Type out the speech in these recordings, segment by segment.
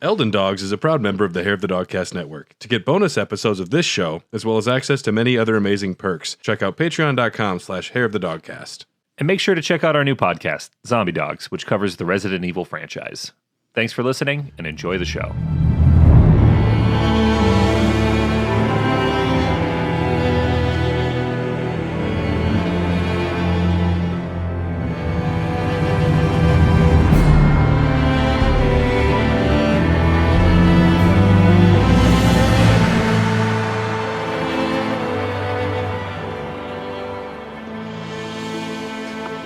Elden Dogs is a proud member of the Hair of the Dogcast network. To get bonus episodes of this show, as well as access to many other amazing perks, check out patreon.com/Hair of the Dogcast. And make sure to check out our new podcast, Zombie Dogs, which covers the Resident Evil franchise. Thanks for listening, and enjoy the show.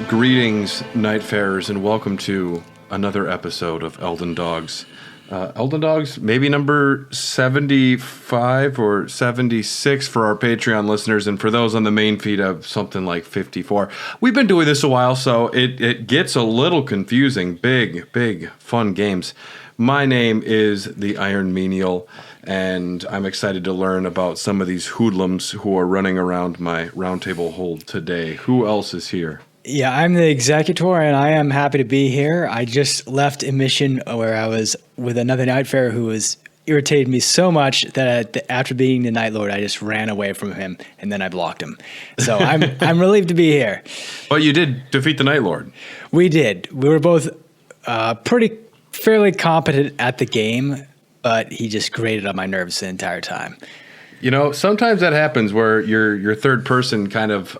Greetings, Nightfarers, and welcome to another episode of Elden Dogs. Elden Dogs, maybe number 75 or 76 for our Patreon listeners, and for those on the main feed of something like 54. We've been doing this a while, so it gets a little confusing. Big, fun games. My name is the Iron Menial, and I'm excited to learn about some of these hoodlums who are running around my roundtable hold today. Who else is here? Yeah, I'm the executor, and I am happy to be here. I just left a mission where I was with another Nightfarer who was irritated me so much that after beating the Night Lord, I just ran away from him, and then I blocked him. So I'm relieved to be here. But you did defeat the Night Lord. We did. We were both fairly competent at the game, but he just grated on my nerves the entire time. You know, sometimes that happens where your third person kind of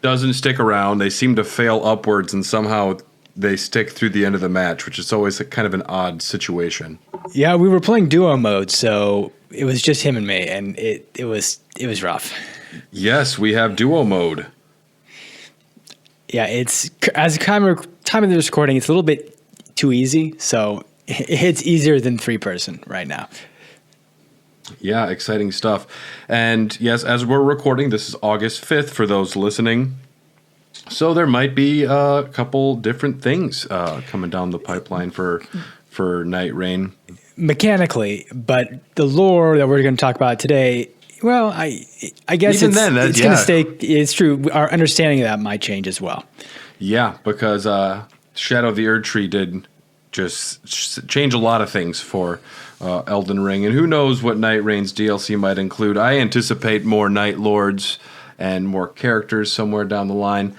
doesn't stick around. They seem to fail upwards, and somehow they stick through the end of the match, which is always kind of an odd situation. Yeah, we were playing duo mode, so it was just him and me, and it was rough. Yes, we have duo mode. Yeah, it's as time of the recording, it's a little bit too easy, so it's easier than 3-person right now. Yeah, exciting stuff. And yes, as we're recording, this is August 5th for those listening. So there might be a couple different things coming down the pipeline for Nightreign. Mechanically, but the lore that we're going to talk about today, well, I guess it's going to stay. It's true. Our understanding of that might change as well. Yeah, because Shadow of the Erdtree did just change a lot of things for Elden Ring, and who knows what Nightreign's DLC might include. I anticipate more Night Lords and more characters somewhere down the line.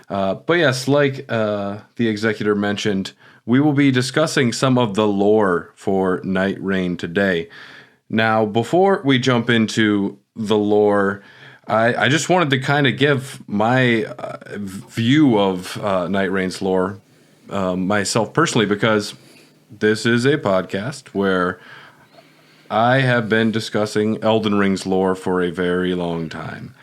But yes, like the Executor mentioned, we will be discussing some of the lore for Nightreign today. Now, before we jump into the lore, I just wanted to kind of give my view of Nightreign's lore myself personally, because this is a podcast where I have been discussing Elden Ring's lore for a very long time.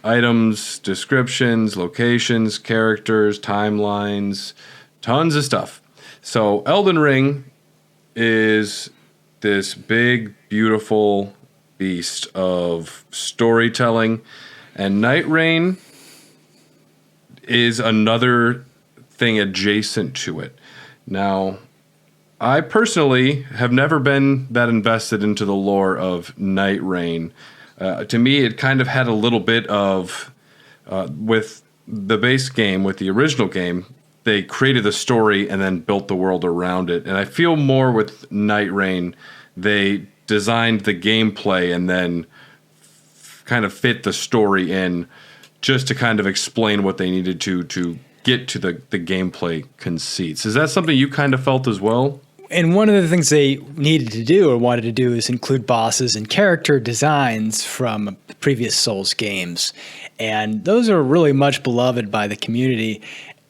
Items, descriptions, locations, characters, timelines, tons of stuff. So Elden Ring is this big, beautiful beast of storytelling, and Nightreign is another thing adjacent to it. Now, I personally have never been that invested into the lore of Nightreign. To me, it kind of had a little bit of, with the base game, with the original game, they created the story and then built the world around it. And I feel more with Nightreign, they designed the gameplay and then kind of fit the story in just to kind of explain what they needed to get to the gameplay conceits. Is that something you kind of felt as well? And one of the things they needed to do or wanted to do is include bosses and character designs from previous Souls games. And those are really much beloved by the community.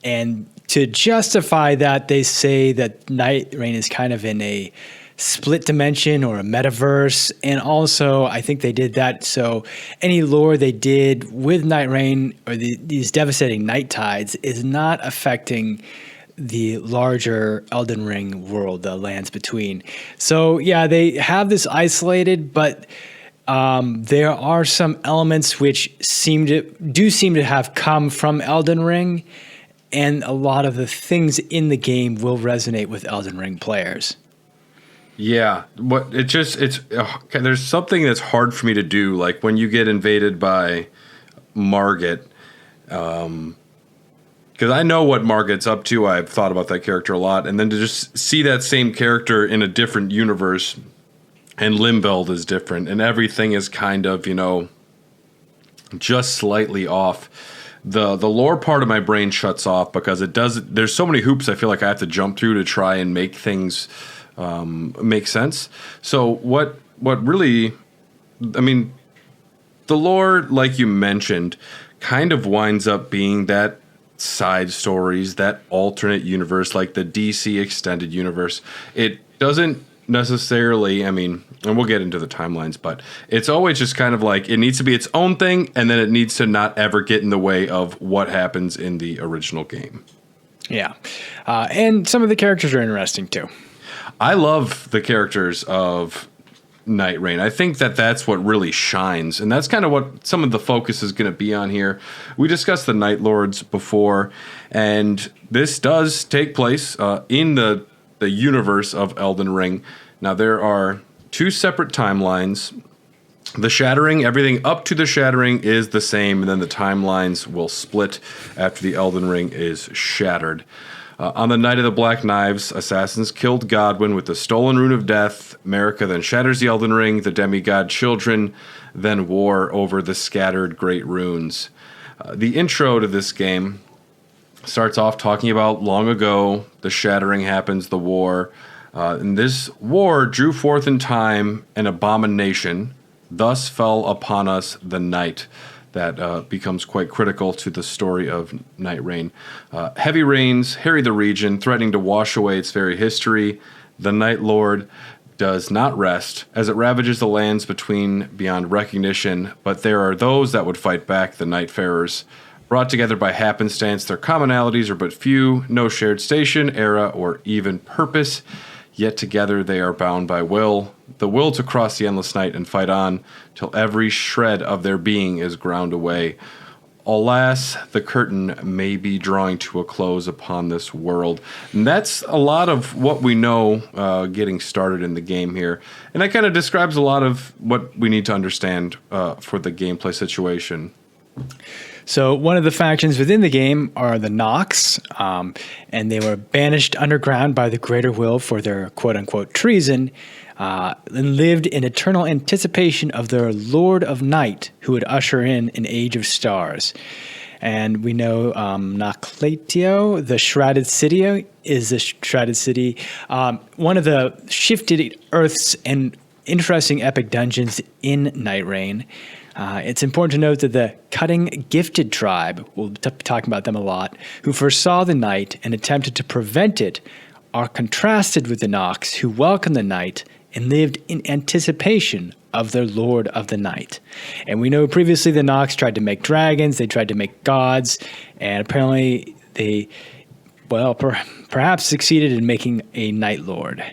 And to justify that, they say that Nightreign is kind of in a split dimension or a metaverse. And also, I think they did that so any lore they did with Nightreign or these devastating night tides is not affecting the larger Elden Ring world, the lands between. So yeah, they have this isolated, but there are some elements which seem to have come from Elden Ring, and a lot of the things in the game will resonate with Elden Ring players. Yeah, there's something that's hard for me to do, like when you get invaded by Margit. because I know what Margit's up to. I've thought about that character a lot. And then to just see that same character in a different universe, and Limveld is different, and everything is kind of, just slightly off. The lore part of my brain shuts off because there's so many hoops I feel like I have to jump through to try and make things make sense. So what really, the lore, like you mentioned, kind of winds up being that side stories, that alternate universe, like the DC extended universe. It doesn't necessarily, and we'll get into the timelines, but it's always just kind of like it needs to be its own thing, and then it needs to not ever get in the way of what happens in the original game. Yeah. And some of the characters are interesting too. I love the characters of Nightreign. I think that's what really shines, and that's kind of what some of the focus is going to be on here. We discussed the Night Lords before, and this does take place in the universe of Elden Ring. Now, there are 2 separate timelines. The Shattering, everything up to the Shattering is the same, and then the timelines will split after the Elden Ring is shattered. On the Night of the Black Knives, assassins killed Godwyn with the stolen Rune of Death. Marika then shatters the Elden Ring. The demigod children then war over the scattered great runes. The intro to this game starts off talking about long ago, the shattering happens, the war. And this war drew forth in time an abomination. Thus fell upon us the night. That becomes quite critical to the story of Nightreign. Heavy rains harry the region, threatening to wash away its very history. The Night Lord does not rest, as it ravages the lands beyond recognition, but there are those that would fight back, the Nightfarers. Brought together by happenstance, their commonalities are but few, no shared station, era, or even purpose. Yet together they are bound by will, the will to cross the endless night and fight on, till every shred of their being is ground away. Alas, the curtain may be drawing to a close upon this world. And that's a lot of what we know getting started in the game here. And that kind of describes a lot of what we need to understand for the gameplay situation. So one of the factions within the game are the Nox, and they were banished underground by the Greater Will for their quote-unquote treason, and lived in eternal anticipation of their Lord of Night, who would usher in an age of stars. And we know Noclatio, the Shrouded City, is the Shrouded City, one of the shifted Earths and interesting epic dungeons in Nightreign. It's important to note that the Cutting Gifted tribe, we'll be talking about them a lot, who foresaw the night and attempted to prevent it, are contrasted with the Nox, who welcomed the night and lived in anticipation of their Lord of the Night. And we know previously the Nox tried to make dragons, they tried to make gods, and apparently they, perhaps succeeded in making a Night Lord.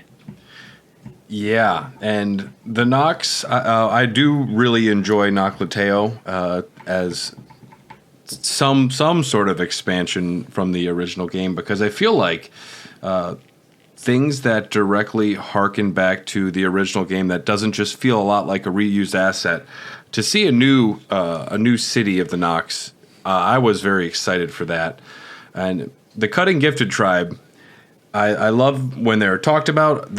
Yeah, and the Nox, I do really enjoy Noclateo as some sort of expansion from the original game, because I feel like things that directly harken back to the original game, that doesn't just feel a lot like a reused asset. To see a new city of the Nox, I was very excited for that. And the Cutting Gifted tribe, I love when they're talked about.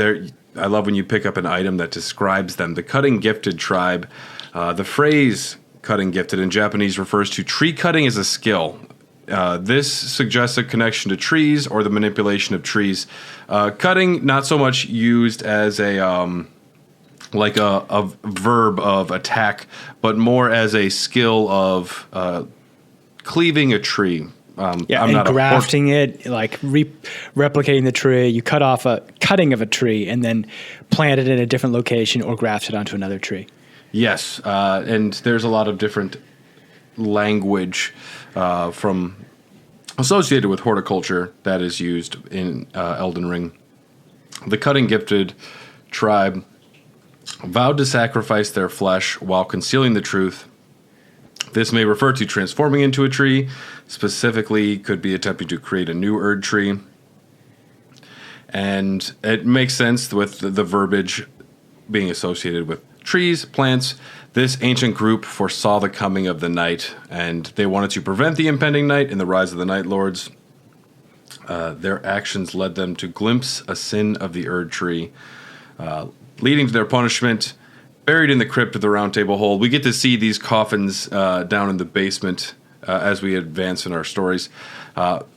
I love when you pick up an item that describes them. The Cutting Gifted tribe, the phrase Cutting Gifted in Japanese refers to tree cutting as a skill. This suggests a connection to trees or the manipulation of trees. Cutting, not so much used as a verb of attack, but more as a skill of cleaving a tree. And grafting it, like replicating the tree. You cut off a cutting of a tree and then plant it in a different location or graft it onto another tree. Yes, and there's a lot of different language from associated with horticulture that is used in Elden Ring. The Cutting Gifted tribe vowed to sacrifice their flesh while concealing the truth. This may refer to transforming into a tree. Specifically, could be attempting to create a new Erd tree. And it makes sense with the verbiage being associated with trees, plants. This ancient group foresaw the coming of the night, and they wanted to prevent the impending night and the rise of the Night Lords. Their actions led them to glimpse a sin of the Erd Tree, leading to their punishment. Buried in the crypt of the Round Table Hold, we get to see these coffins down in the basement as we advance in our stories.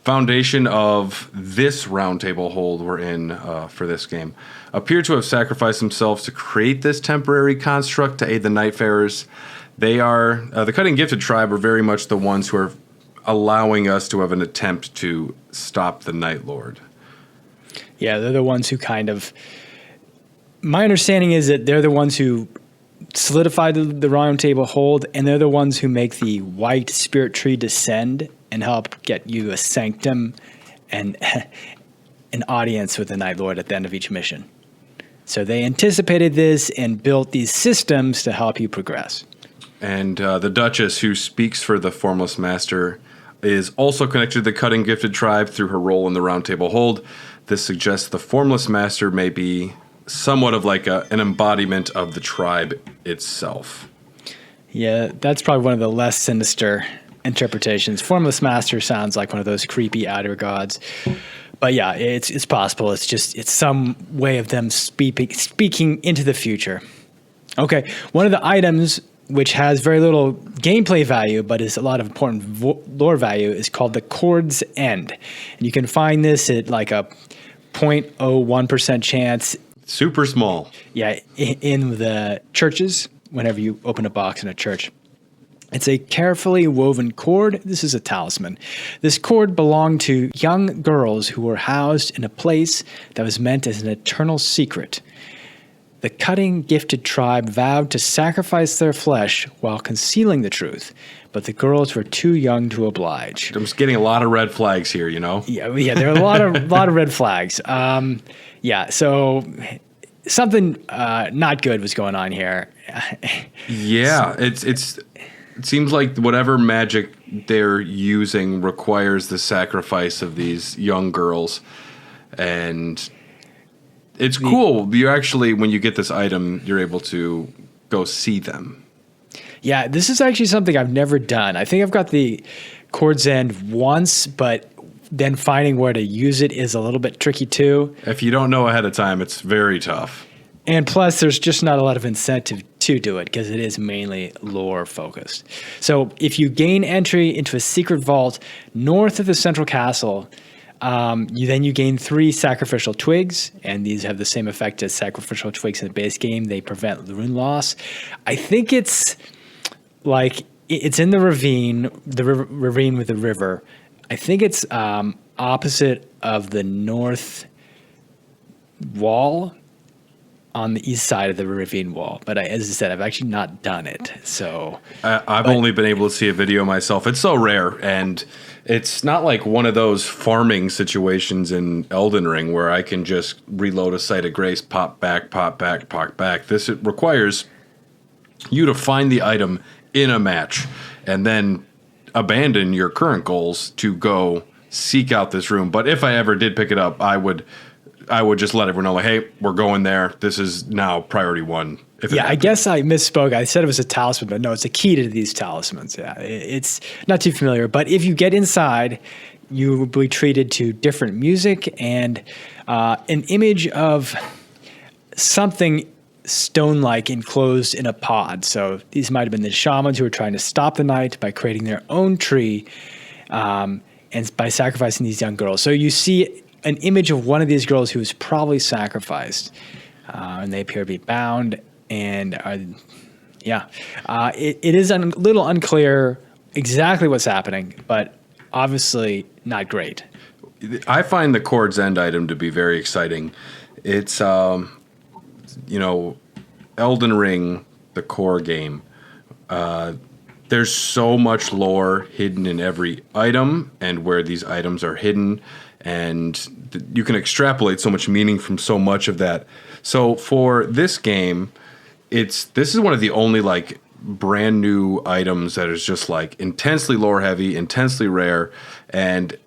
Foundation of this Round Table Hold we're in for this game appear to have sacrificed themselves to create this temporary construct to aid the Nightfarers. They are, the Cutting Gifted tribe are very much the ones who are allowing us to have an attempt to stop the Night Lord. Yeah, they're the ones who kind of... My understanding is that they're the ones who solidify the Round Table Hold, and they're the ones who make the white spirit tree descend and help get you a sanctum and an audience with the Night Lord at the end of each mission. So they anticipated this and built these systems to help you progress. And the Duchess, who speaks for the Formless Master, is also connected to the Cutting Gifted tribe through her role in the Round Table Hold. This suggests the Formless Master may be somewhat of like an embodiment of the tribe itself. Yeah, that's probably one of the less sinister interpretations. Formless Master sounds like one of those creepy outer gods. But yeah, it's possible. It's some way of them speaking into the future. Okay, one of the items which has very little gameplay value, but is a lot of important lore value, is called the Cord's End. And you can find this at like a 0.01% chance. Super small. Yeah, in the churches, whenever you open a box in a church. It's a carefully woven cord. This is a talisman. This cord belonged to young girls who were housed in a place that was meant as an eternal secret. The Cutting Gifted tribe vowed to sacrifice their flesh while concealing the truth, but the girls were too young to oblige. I'm just getting a lot of red flags here, you know? Yeah, there are a lot of red flags. So something not good was going on here. Yeah, it seems like whatever magic they're using requires the sacrifice of these young girls. And it's cool. You actually, when you get this item, you're able to go see them. Yeah, this is actually something I've never done. I think I've got the Cord's End once, but then finding where to use it is a little bit tricky too. If you don't know ahead of time, it's very tough. And plus, there's just not a lot of incentive to do it because it is mainly lore focused. So if you gain entry into a secret vault north of the central castle, you gain 3 sacrificial twigs, and these have the same effect as sacrificial twigs in the base game. They prevent rune loss. I think it's like it's in the ravine with the river. I think it's opposite of the north wall on the east side of the ravine wall. But as I said, I've actually not done it. So I've only been able to see a video myself. It's so rare, and it's not like one of those farming situations in Elden Ring where I can just reload a Site of Grace, pop back, pop back, pop back. This it requires you to find the item in a match and then abandon your current goals to go seek out this room. But if I ever did pick it up, I would just let everyone know, like, hey, we're going there. This is now priority 1. I guess I misspoke. I said it was a talisman, but no, it's a key to these talismans. Yeah, it's not too familiar. But if you get inside, you will be treated to different music and an image of something stone-like enclosed in a pod. So these might have been the shamans who were trying to stop the night by creating their own tree and by sacrificing these young girls. So you see an image of one of these girls who was probably sacrificed, and they appear to be bound. And it is a little unclear exactly what's happening, but obviously not great. I find the Cord's End item to be very exciting. It's Elden Ring, the core game. There's so much lore hidden in every item and where these items are hidden, and you can extrapolate so much meaning from so much of that. So for this game, this is one of the only like brand new items that is just like intensely lore heavy, intensely rare, and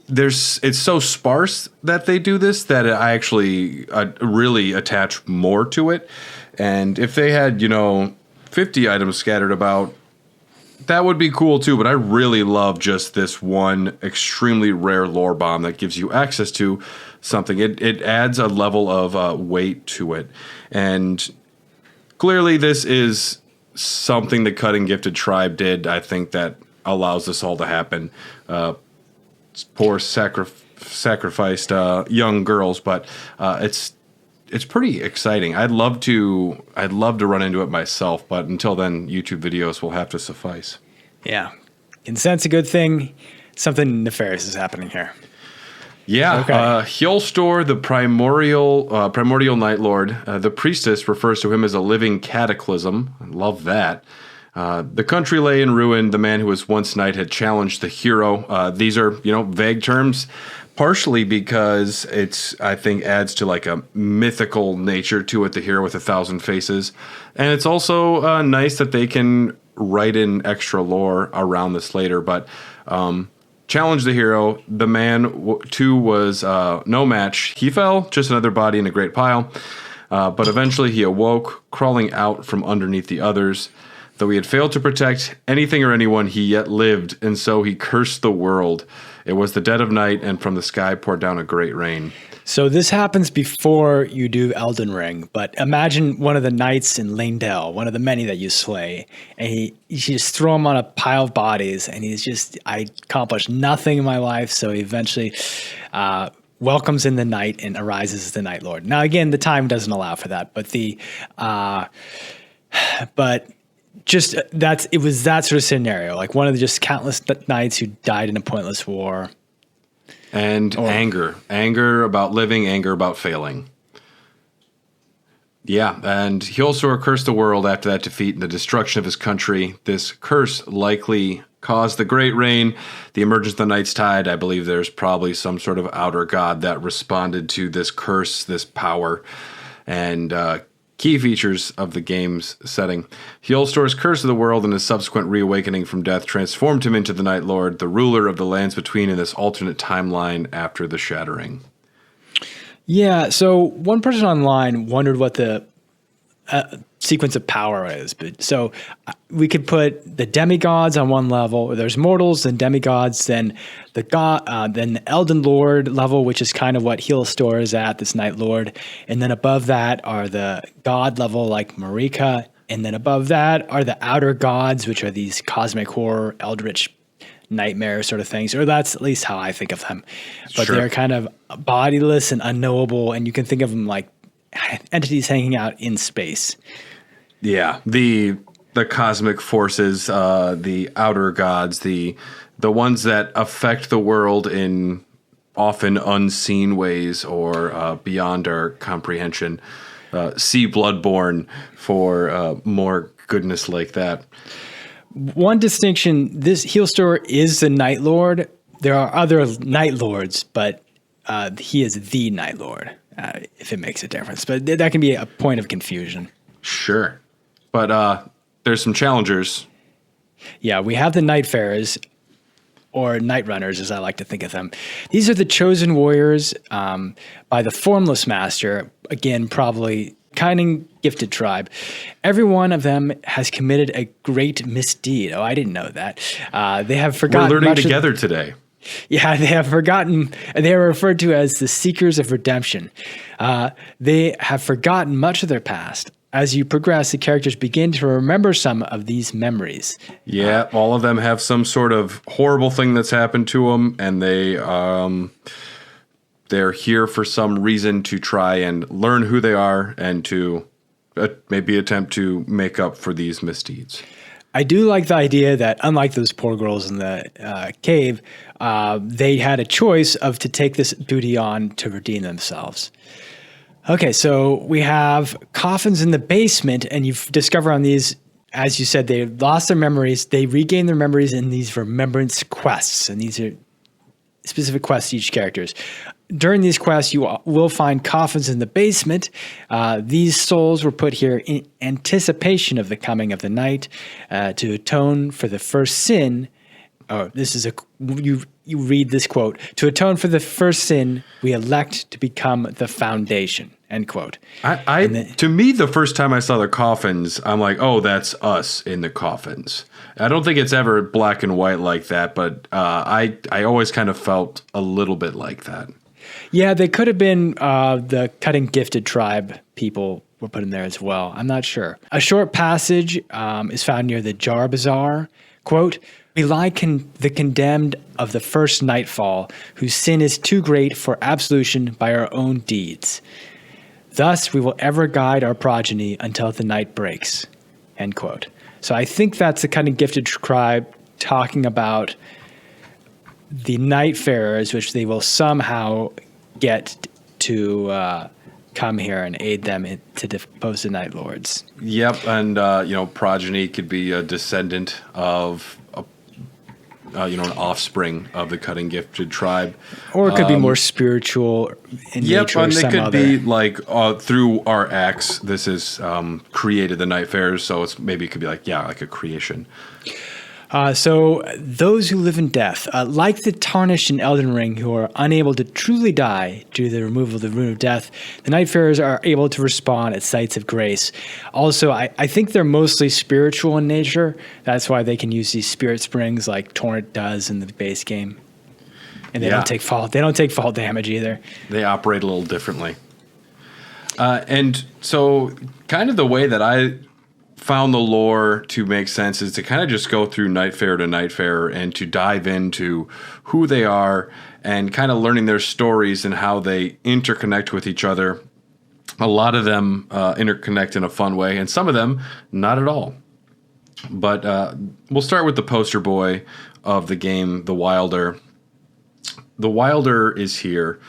it's so sparse that they do this that I actually really attach more to it. And if they had, 50 items scattered about, that would be cool too. But I really love just this one extremely rare lore bomb that gives you access to something. It adds a level of weight to it. And clearly this is something the Cut and Gifted tribe did. I think that allows this all to happen. Poor sacrificed young girls, but it's pretty exciting. I'd love to run into it myself, but until then, YouTube videos will have to suffice. Yeah, consent's a good thing. Something nefarious is happening here. Yeah, okay. Hjolstor, the primordial Night Lord, the priestess refers to him as a living cataclysm. I love that. The country lay in ruin. The man who was once knight had challenged the hero. These are, vague terms, partially because I think, adds to like a mythical nature to it, the hero with 1,000 faces. And it's also nice that they can write in extra lore around this later. But challenge the hero. The man, too, was no match. He fell, just another body in a great pile. But eventually he awoke, crawling out from underneath the others. Though he had failed to protect anything or anyone, he yet lived, and so he cursed the world. It was the dead of night, and from the sky poured down a great rain. So this happens before you do Elden Ring, but imagine one of the knights in Leyndell, one of the many that you slay, and you just throw him on a pile of bodies, and he's just, I accomplished nothing in my life, so he eventually welcomes in the night and arises as the Night Lord. Now, again, the time doesn't allow for that, but it was that sort of scenario, like one of the just countless knights who died in a pointless war. And anger about living, anger about failing. Yeah, and Hjolstor cursed the world after that defeat and the destruction of his country. This curse likely caused the Great Rain, the emergence of the Night's Tide. I believe there's probably some sort of outer god that responded to this curse, this power, and key features of the game's setting. Hjolstor's curse of the world and his subsequent reawakening from death transformed him into the Night Lord, the ruler of the lands between in this alternate timeline after the Shattering. Yeah, so one person online wondered what the sequence of power is. But so we could put the demigods on one level. There's mortals, then demigods, then the god, then the Elden Lord level, which is kind of what Hjolstor is at, this Night Lord. And then above that are the god level, like Marika. And then above that are the outer gods, which are these cosmic horror, eldritch nightmare sort of things, or that's at least how I think of them. But Sure. They're kind of bodiless and unknowable, and you can think of them like entities hanging out in space. Yeah, the cosmic forces, the outer gods, the ones that affect the world in often unseen ways or beyond our comprehension. See Bloodborne for more goodness like that. One distinction, this Hjolstor is the Night Lord. There are other Night Lords, but he is the Night Lord, if it makes a difference. But that can be a point of confusion. Sure. But there's some challengers. Yeah, we have the Nightfarers, or Night Runners, as I like to think of them. These are the chosen warriors by the Formless Master, again, probably kind and gifted tribe. Every one of them has committed a great misdeed. Oh, I didn't know that. They have forgotten. We're learning together today. Yeah, they have forgotten. They are referred to as the Seekers of Redemption. They have forgotten much of their past. As you progress, the characters begin to remember some of these memories. Yeah, all of them have some sort of horrible thing that's happened to them, and they're here for some reason to try and learn who they are and to maybe attempt to make up for these misdeeds. I do like the idea that, unlike those poor girls in the cave, they had a choice of to take this duty on to redeem themselves. Okay, so we have coffins in the basement, and you discover on these, as you said, they lost their memories. They regain their memories in these remembrance quests, and these are specific quests to each characters. During these quests, you will find coffins in the basement. These souls were put here in anticipation of the coming of the night to atone for the first sin Oh, this is you read this quote. To atone for the first sin, we elect to become the foundation. End quote. To me, the first time I saw the coffins, I'm like, oh, that's us in the coffins. I don't think it's ever black and white like that, but I always kind of felt a little bit like that. Yeah, they could have been the cutting gifted tribe people were put in there as well. I'm not sure. A short passage is found near the Jar Bazaar. Quote, we lie the condemned of the first nightfall, whose sin is too great for absolution by our own deeds. Thus we will ever guide our progeny until the night breaks. End quote. So I think that's the cutting gifted tribe talking about the Nightfarers, which they will somehow get to come here and aid them to depose the Night Lords. Yep, and progeny could be a descendant of an offspring of the cutting gifted tribe, or it could be more spiritual in nature. And it could be like through our acts, this is created the Nightfarers. So it could be like a creation. So those who live in death, like the tarnished in Elden Ring, who are unable to truly die due to the removal of the rune of death, the Nightfarers are able to respawn at sites of grace. Also, I think they're mostly spiritual in nature. That's why they can use these spirit springs like Torrent does in the base game, and they don't take fall damage either. They operate a little differently, and so kind of the way that I found the lore to make sense is to kind of just go through Nightfarer to Nightfarer and to dive into who they are and kind of learning their stories and how they interconnect with each other. A lot of them interconnect in a fun way, and some of them not at all. But we'll start with the poster boy of the game, the Wilder. The Wilder is here,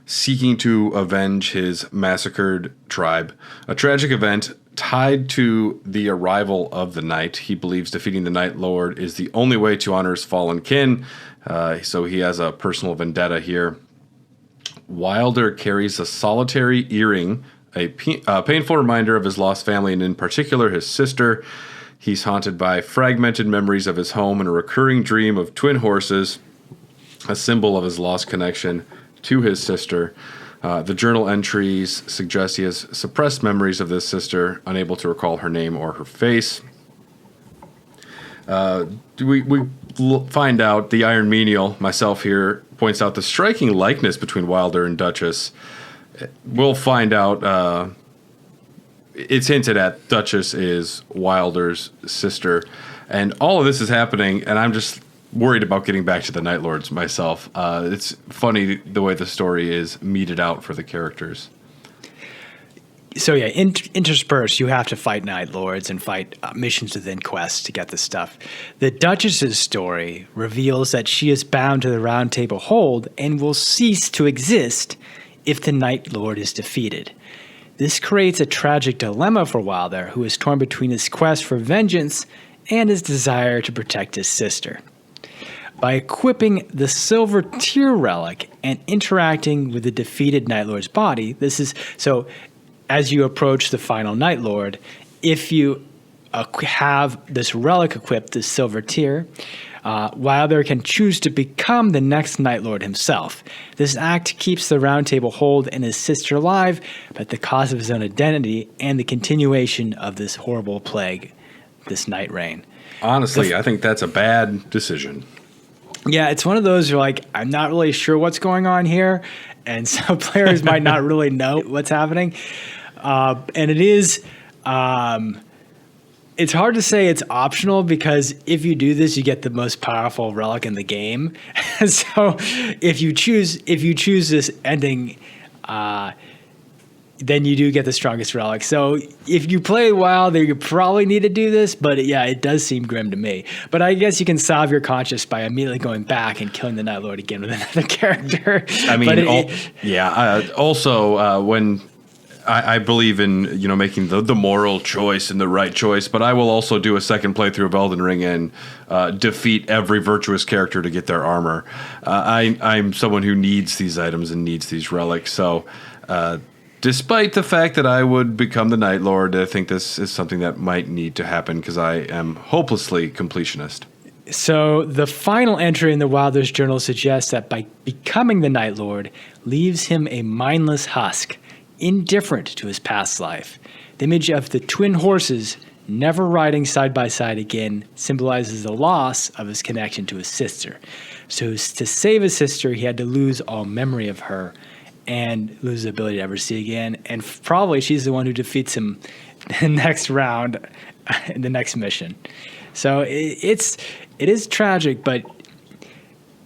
seeking to avenge his massacred tribe. A tragic event tied to the arrival of the night. He believes defeating the Night Lord is the only way to honor his fallen kin, so he has a personal vendetta here. Wilder carries a solitary earring, a painful reminder of his lost family, and in particular his sister. He's haunted by fragmented memories of his home and a recurring dream of twin horses, a symbol of his lost connection to his sister. The journal entries suggest he has suppressed memories of this sister, unable to recall her name or her face. We find out, the Iron Menial, myself here, points out the striking likeness between Wilder and Duchess. We'll find out, it's hinted at Duchess is Wilder's sister. And all of this is happening, and I'm just worried about getting back to the Night Lords myself. It's funny the way the story is meted out for the characters. So yeah, interspersed, you have to fight Night Lords and fight missions within quests to get this stuff. The Duchess's story reveals that she is bound to the Round Table Hold and will cease to exist if the Night Lord is defeated. This creates a tragic dilemma for Wilder, who is torn between his quest for vengeance and his desire to protect his sister. By equipping the Silver Tear Relic and interacting with the defeated Night Lord's body, this is so. As you approach the final Night Lord, if you have this relic equipped, this Silver Tear, Wilder can choose to become the next Night Lord himself. This act keeps the Round Table Hold and his sister alive, but at the cost of his own identity and the continuation of this horrible plague, this Nightreign. Honestly, I think that's a bad decision. Yeah, it's one of those you're like, I'm not really sure what's going on here, and so players might not really know what's happening. And it is, it's hard to say it's optional, because if you do this, you get the most powerful relic in the game. So if you choose this ending, then you do get the strongest relic. So if you play WoW, then you probably need to do this. But yeah, it does seem grim to me. But I guess you can salve your conscience by immediately going back and killing the Night Lord again with another character. I mean, also when I believe in making the moral choice and the right choice, but I will also do a second playthrough of Elden Ring and defeat every virtuous character to get their armor. I'm someone who needs these items and needs these relics. So despite the fact that I would become the Night Lord, I think this is something that might need to happen, because I am hopelessly completionist. So the final entry in the Wilder's journal suggests that by becoming the Night Lord leaves him a mindless husk, indifferent to his past life. The image of the twin horses never riding side by side again symbolizes the loss of his connection to his sister. So to save his sister, he had to lose all memory of her and lose the ability to ever see again. And probably she's the one who defeats him in the next round, in the next mission. So it is tragic, but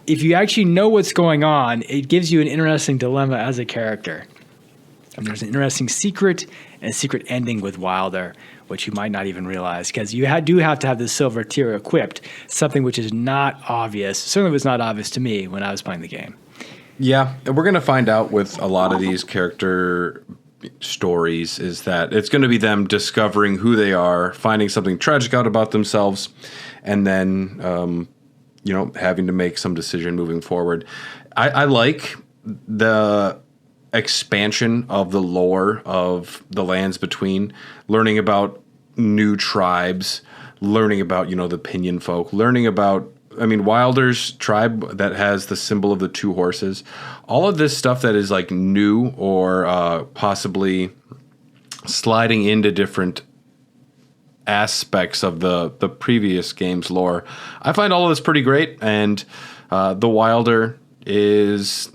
if you actually know what's going on, it gives you an interesting dilemma as a character. And there's an interesting secret and a secret ending with Wilder, which you might not even realize, because you do have to have the silver tier equipped, something which is not obvious. Certainly was not obvious to me when I was playing the game. Yeah, we're going to find out with a lot of these character stories is that it's going to be them discovering who they are, finding something tragic out about themselves, and then, having to make some decision moving forward. I like the expansion of the lore of the Lands Between, learning about new tribes, learning about, the Pinion folk, learning about, Wilder's tribe that has the symbol of the two horses. All of this stuff that is like new or possibly sliding into different aspects of the previous game's lore. I find all of this pretty great, and the Wilder it's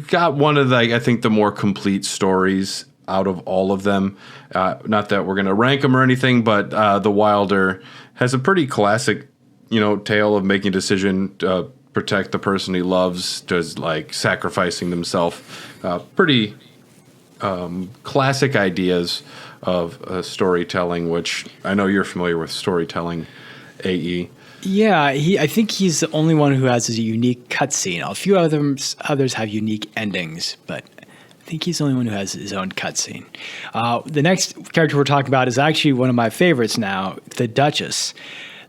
got one of the more complete stories out of all of them. Not that we're going to rank them or anything, but the Wilder has a pretty classic, tale of making a decision to protect the person he loves, just like sacrificing themselves. Pretty classic ideas of storytelling, which I know you're familiar with storytelling, AE. Yeah, I think he's the only one who has a unique cutscene. A few others have unique endings, but I think he's the only one who has his own cutscene. The next character we're talking about is actually one of my favorites now, the Duchess.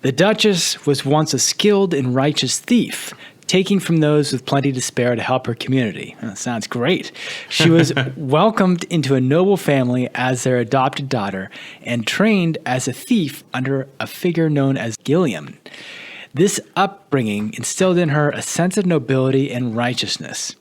The Duchess was once a skilled and righteous thief, taking from those with plenty to spare to help her community. That sounds great. She was welcomed into a noble family as their adopted daughter and trained as a thief under a figure known as Gilliam. This upbringing instilled in her a sense of nobility and righteousness.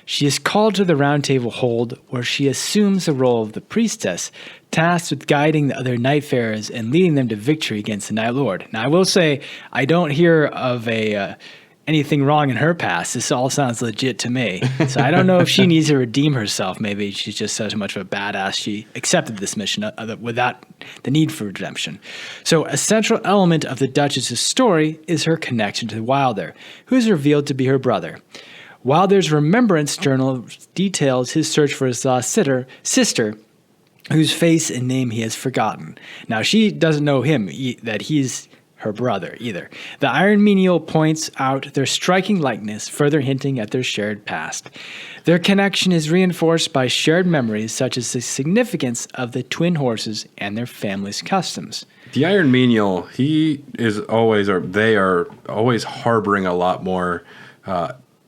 She is called to the Round Table Hold, where she assumes the role of the priestess, tasked with guiding the other Nightfarers and leading them to victory against the Night Lord. Now, I will say, I don't hear of anything wrong in her past. This all sounds legit to me. So I don't know if she needs to redeem herself. Maybe she's just so much of a badass she accepted this mission without the need for redemption. So a central element of the Duchess's story is her connection to Wilder, who is revealed to be her brother. Wilder's remembrance journal details his search for his lost sister, whose face and name he has forgotten. Now, she doesn't know him, that he's her brother either. The Iron Menial points out their striking likeness, further hinting at their shared past. Their connection is reinforced by shared memories such as the significance of the twin horses and their family's customs. The Iron Menial, they are always harboring a lot more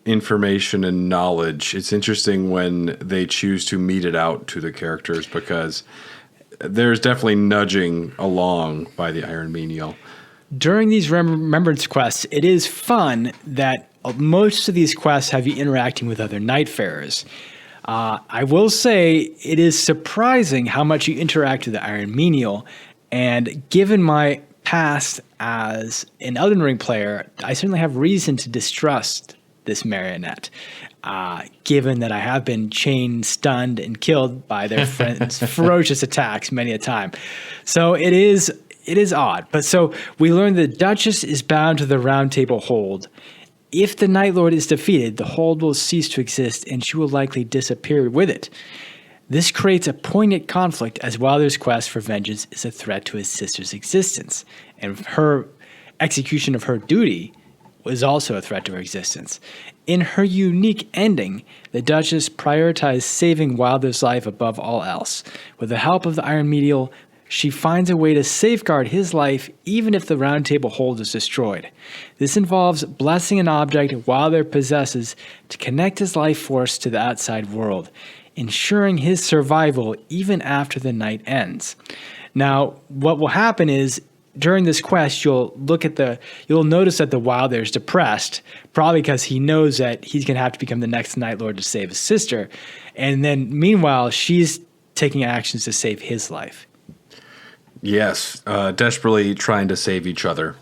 information and knowledge. It's interesting when they choose to mete it out to the characters, because there's definitely nudging along by the Iron Menial. During these remembrance quests, it is fun that most of these quests have you interacting with other Nightfarers. I will say it is surprising how much you interact with the Iron Menial, and given my past as an Elden Ring player, I certainly have reason to distrust this marionette, given that I have been chained, stunned, and killed by their friends' ferocious attacks many a time. So it is odd. But so we learn the Duchess is bound to the Round Table Hold. If the Night Lord is defeated, the Hold will cease to exist, and she will likely disappear with it. This creates a poignant conflict, as Wilder's quest for vengeance is a threat to his sister's existence, and her execution of her duty was also a threat to her existence. In her unique ending, the Duchess prioritized saving Wilder's life above all else. With the help of the Iron Menial, she finds a way to safeguard his life even if the Round Table Hold is destroyed. This involves blessing an object Wilder possesses to connect his life force to the outside world, ensuring his survival even after the night ends. Now, what will happen is during this quest, you'll notice that the Wilder's depressed, probably because he knows that he's going to have to become the next Night Lord to save his sister. And then meanwhile, she's taking actions to save his life. Yes, desperately trying to save each other.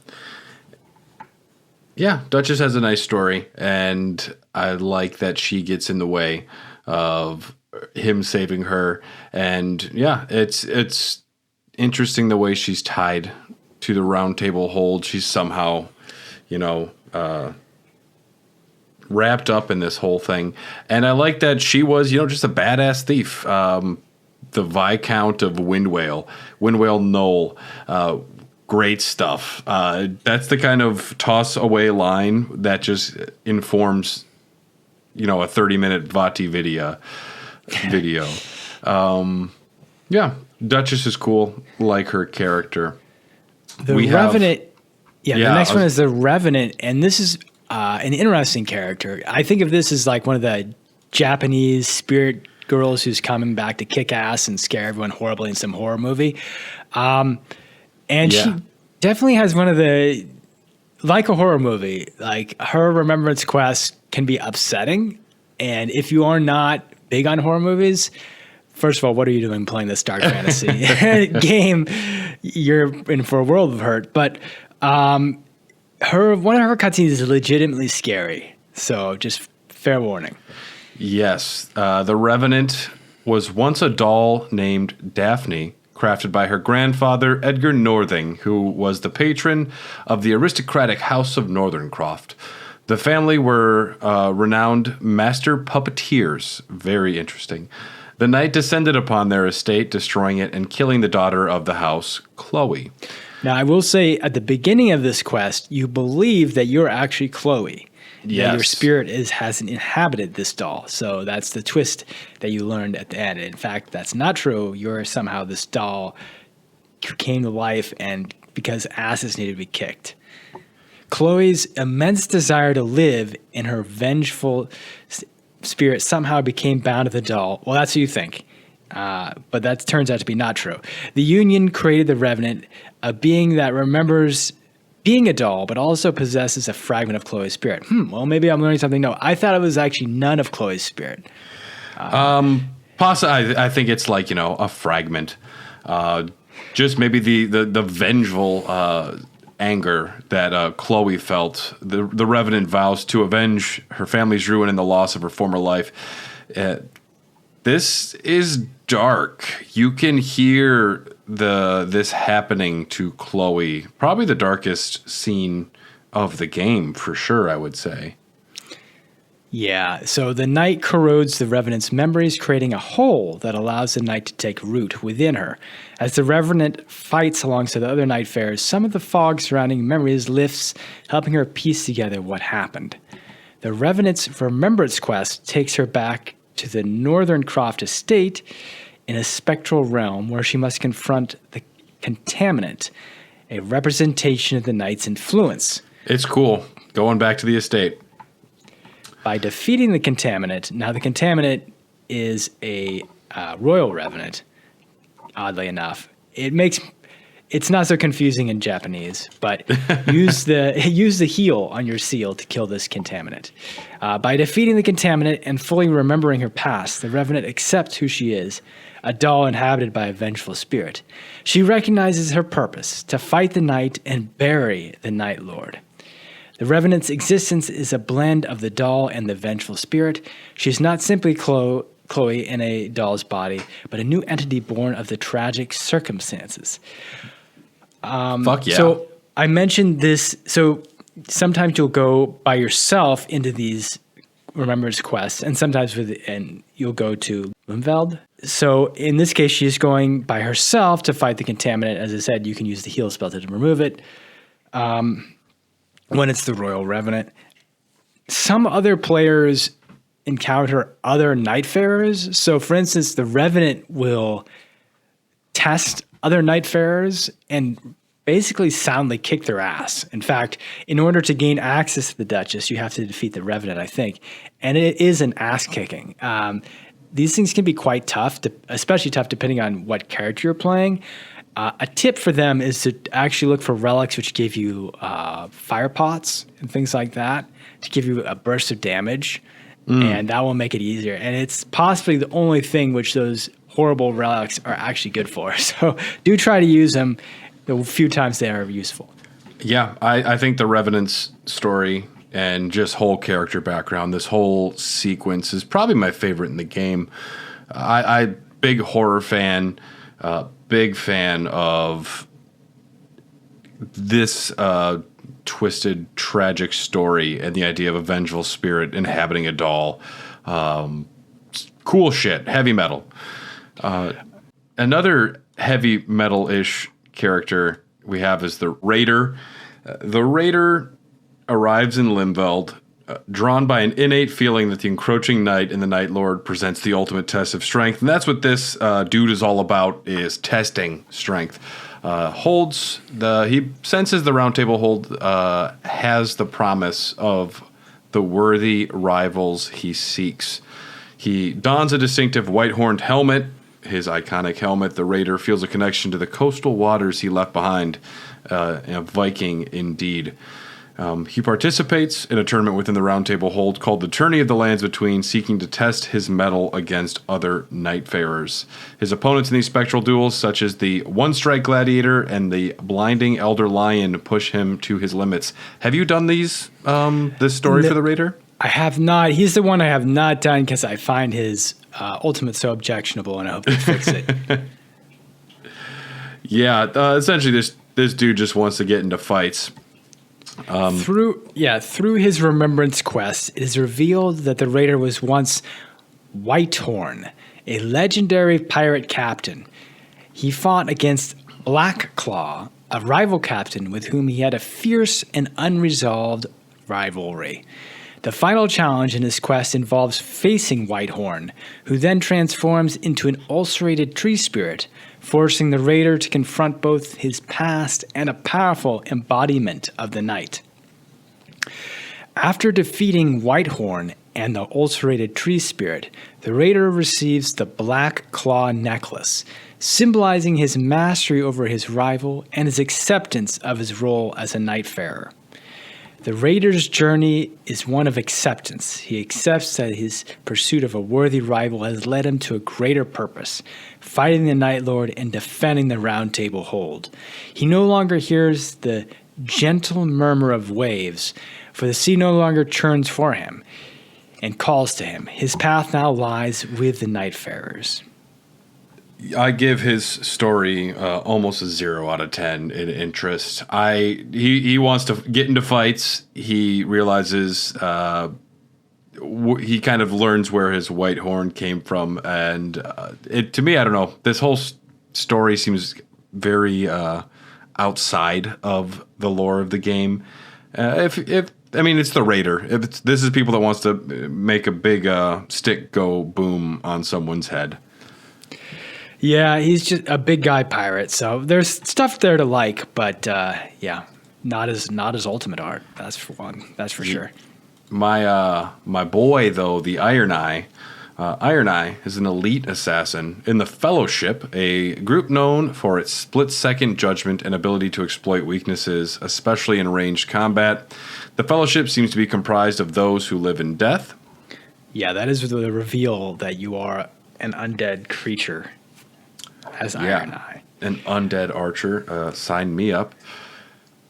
Yeah, Duchess has a nice story, and I like that she gets in the way of him saving her. And yeah, it's interesting the way she's tied to the Round Table hold. She's somehow, wrapped up in this whole thing. And I like that she was, just a badass thief. The Viscount of Windwale Knoll. Great stuff. That's the kind of toss away line that just informs, a 30-minute Vati video. Yeah, Duchess is cool. Like her character. The Revenant. The next one is the Revenant, and this is an interesting character. I think of this as like one of the Japanese spirit girls who's coming back to kick ass and scare everyone horribly in some horror movie. And she definitely has one of the, like a horror movie, like her remembrance quest can be upsetting. And if you are not big on horror movies, first of all, what are you doing playing this dark fantasy game? You're in for a world of hurt. But one of her cutscenes is legitimately scary. So just fair warning. Yes. The Revenant was once a doll named Daphne, crafted by her grandfather, Edgar Northing, who was the patron of the aristocratic House of Northerncroft. The family were renowned master puppeteers. Very interesting. The night descended upon their estate, destroying it and killing the daughter of the house, Chloe. Now, I will say, at the beginning of this quest, you believe that you're actually Chloe. Yes. Your spirit hasn't inhabited this doll. So that's the twist that you learned at the end. In fact, that's not true. You're somehow this doll who came to life and because asses needed to be kicked. Chloe's immense desire to live in her vengeful spirit somehow became bound to the doll. Well, that's what you think. But that turns out to be not true. The Union created the Revenant, a being that remembers being a doll, but also possesses a fragment of Chloe's spirit. Well, maybe I'm learning something new. I thought it was actually none of Chloe's spirit. Possibly, I think it's like, a fragment. Just maybe the vengeful anger that Chloe felt. The Revenant vows to avenge her family's ruin and the loss of her former life. This is dark. You can hear this happening to Chloe. Probably the darkest scene of the game, for sure, I would say. Yeah, so the night corrodes the Revenant's memories, creating a hole that allows the night to take root within her. As the Revenant fights alongside the other Nightfarers, some of the fog surrounding memories lifts, helping her piece together what happened. The Revenant's remembrance quest takes her back to the Northerncroft estate in a spectral realm where she must confront the Contaminant, a representation of the Night's influence. It's cool. Going back to the estate. By defeating the Contaminant, now the Contaminant is a royal revenant, oddly enough. It's not so confusing in Japanese, but use the heel on your seal to kill this Contaminant. By defeating the Contaminant and fully remembering her past, the Revenant accepts who she is, a doll inhabited by a vengeful spirit. She recognizes her purpose, to fight the night and bury the Night Lord. The Revenant's existence is a blend of the doll and the vengeful spirit. She is not simply Chloe in a doll's body, but a new entity born of the tragic circumstances. Fuck yeah. So I mentioned this. So sometimes you'll go by yourself into these remembrance quests, and sometimes you'll go to Lumveld. So in this case, she's going by herself to fight the Contaminant. As I said, you can use the heal spell to remove it. When it's the Royal Revenant. Some other players encounter other Nightfarers. So, for instance, the Revenant will test other Nightfarers and basically soundly kick their ass. In fact, in order to gain access to the Duchess, you have to defeat the Revenant, I think. And it is an ass-kicking. These things can be quite tough, especially tough depending on what character you're playing. A tip for them is to actually look for relics which give you fire pots and things like that to give you a burst of damage, and that will make it easier. And it's possibly the only thing which those horrible relics are actually good for. So do try to use them the few times they are useful. Yeah, I think the Revenant's story and just whole character background, this whole sequence is probably my favorite in the game. I big horror fan, big fan of this twisted, tragic story and the idea of a vengeful spirit inhabiting a doll. Cool shit, heavy metal. Another heavy metal-ish character we have is the Raider. The Raider arrives in Limveld, drawn by an innate feeling that the encroaching night and the Night Lord presents the ultimate test of strength. And that's what this dude is all about, is testing strength. He senses the Round Table Hold has the promise of the worthy rivals he seeks. He dons a distinctive white-horned helmet. His iconic helmet, the Raider feels a connection to the coastal waters he left behind, a Viking indeed. He participates in a tournament within the Round Table Hold called the Tourney of the Lands Between, seeking to test his mettle against other Nightfarers. His opponents in these spectral duels, such as the One-Strike Gladiator and the Blinding Elder Lion, push him to his limits. Have you done this story for the Raider? I have not. He's the one I have not done because I find his ultimate so objectionable, and I hope they fix it. Yeah, essentially this dude just wants to get into fights. Through his remembrance quest, it is revealed that the Raider was once Whitehorn, a legendary pirate captain. He fought against Black Claw, a rival captain with whom he had a fierce and unresolved rivalry. The final challenge in his quest involves facing Whitehorn, who then transforms into an ulcerated tree spirit, forcing the Raider to confront both his past and a powerful embodiment of the night. After defeating Whitehorn and the ulcerated tree spirit, the Raider receives the Black Claw necklace, symbolizing his mastery over his rival and his acceptance of his role as a Nightfarer. The Raider's journey is one of acceptance. He accepts that his pursuit of a worthy rival has led him to a greater purpose, fighting the Night Lord and defending the Round Table Hold. He no longer hears the gentle murmur of waves, for the sea no longer churns for him and calls to him. His path now lies with the Nightfarers. I give his story almost a 0 out of 10 in interest. He wants to get into fights. He realizes he kind of learns where his white horn came from, and to me, I don't know. This whole story seems very outside of the lore of the game. It's the Raider. This is people that wants to make a big stick go boom on someone's head. Yeah, he's just a big guy pirate, so there's stuff there to like, but not as ultimate art. That's for one. That's for sure. My boy though, the Iron Eye. Iron Eye is an elite assassin in the Fellowship, a group known for its split-second judgment and ability to exploit weaknesses, especially in ranged combat. The Fellowship seems to be comprised of those who live in death. Yeah, that is the reveal that you are an undead creature. As Iron Eye. An undead archer. Sign me up.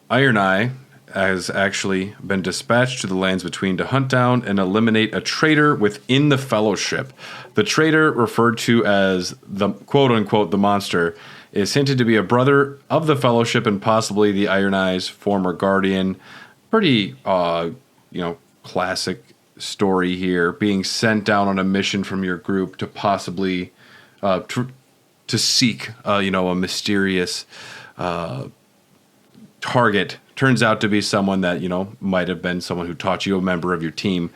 Iron Eye has actually been dispatched to the lands between to hunt down and eliminate a traitor within the Fellowship. The traitor, referred to as the quote-unquote the monster, is hinted to be a brother of the Fellowship and possibly the Iron Eye's former guardian. Pretty, classic story here. Being sent down on a mission from your group to possibly... to seek, a mysterious target. Turns out to be someone that, might have been someone who taught you, a member of your team.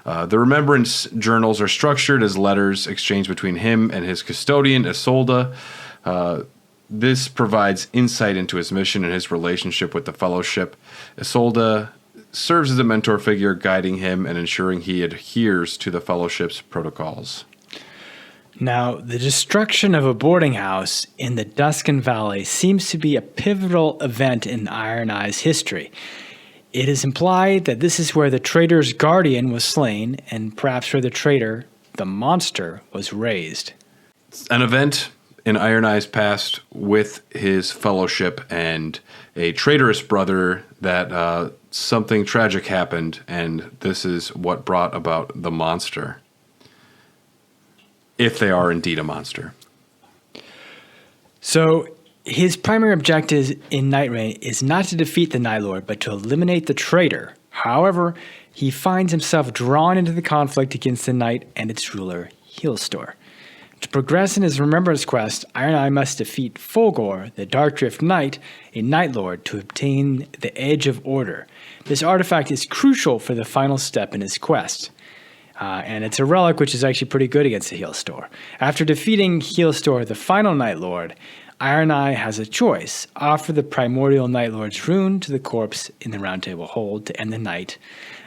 The remembrance journals are structured as letters exchanged between him and his custodian, Isolde. This provides insight into his mission and his relationship with the Fellowship. Isolde serves as a mentor figure, guiding him and ensuring he adheres to the Fellowship's protocols. Now, the destruction of a boarding house in the Duskin Valley seems to be a pivotal event in Iron Eye's history. It is implied that this is where the traitor's guardian was slain, and perhaps where the traitor, the monster, was raised. An event in Iron Eye's past with his fellowship and a traitorous brother that something tragic happened, and this is what brought about the monster. If they are indeed a monster. So his primary objective in Nightreign is not to defeat the Night Lord, but to eliminate the traitor. However, he finds himself drawn into the conflict against the Night and its ruler, Healstore. To progress in his remembrance quest, Iron Eye must defeat Fulgor, the Darkdrift Knight, a Night Lord, to obtain the Edge of Order. This artifact is crucial for the final step in his quest. And it's a relic which is actually pretty good against the Healstore. After defeating Healstore, the final Night Lord, Iron Eye has a choice. Offer the primordial Night Lord's rune to the corpse in the Round Table Hold to end the night.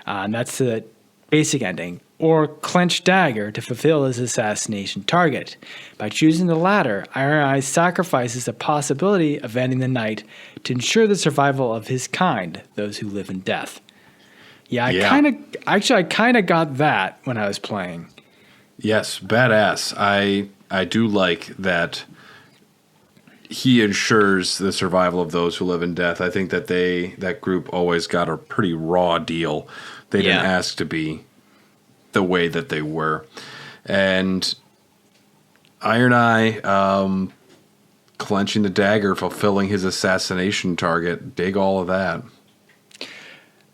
And that's the basic ending. Or clench dagger to fulfill his assassination target. By choosing the latter, Iron Eye sacrifices the possibility of ending the night to ensure the survival of his kind, those who live in death. I kind of got that when I was playing. Yes, badass. I do like that he ensures the survival of those who live in death. I think that that group always got a pretty raw deal. They didn't ask to be the way that they were. And Iron Eye clenching the dagger, fulfilling his assassination target. Dig all of that.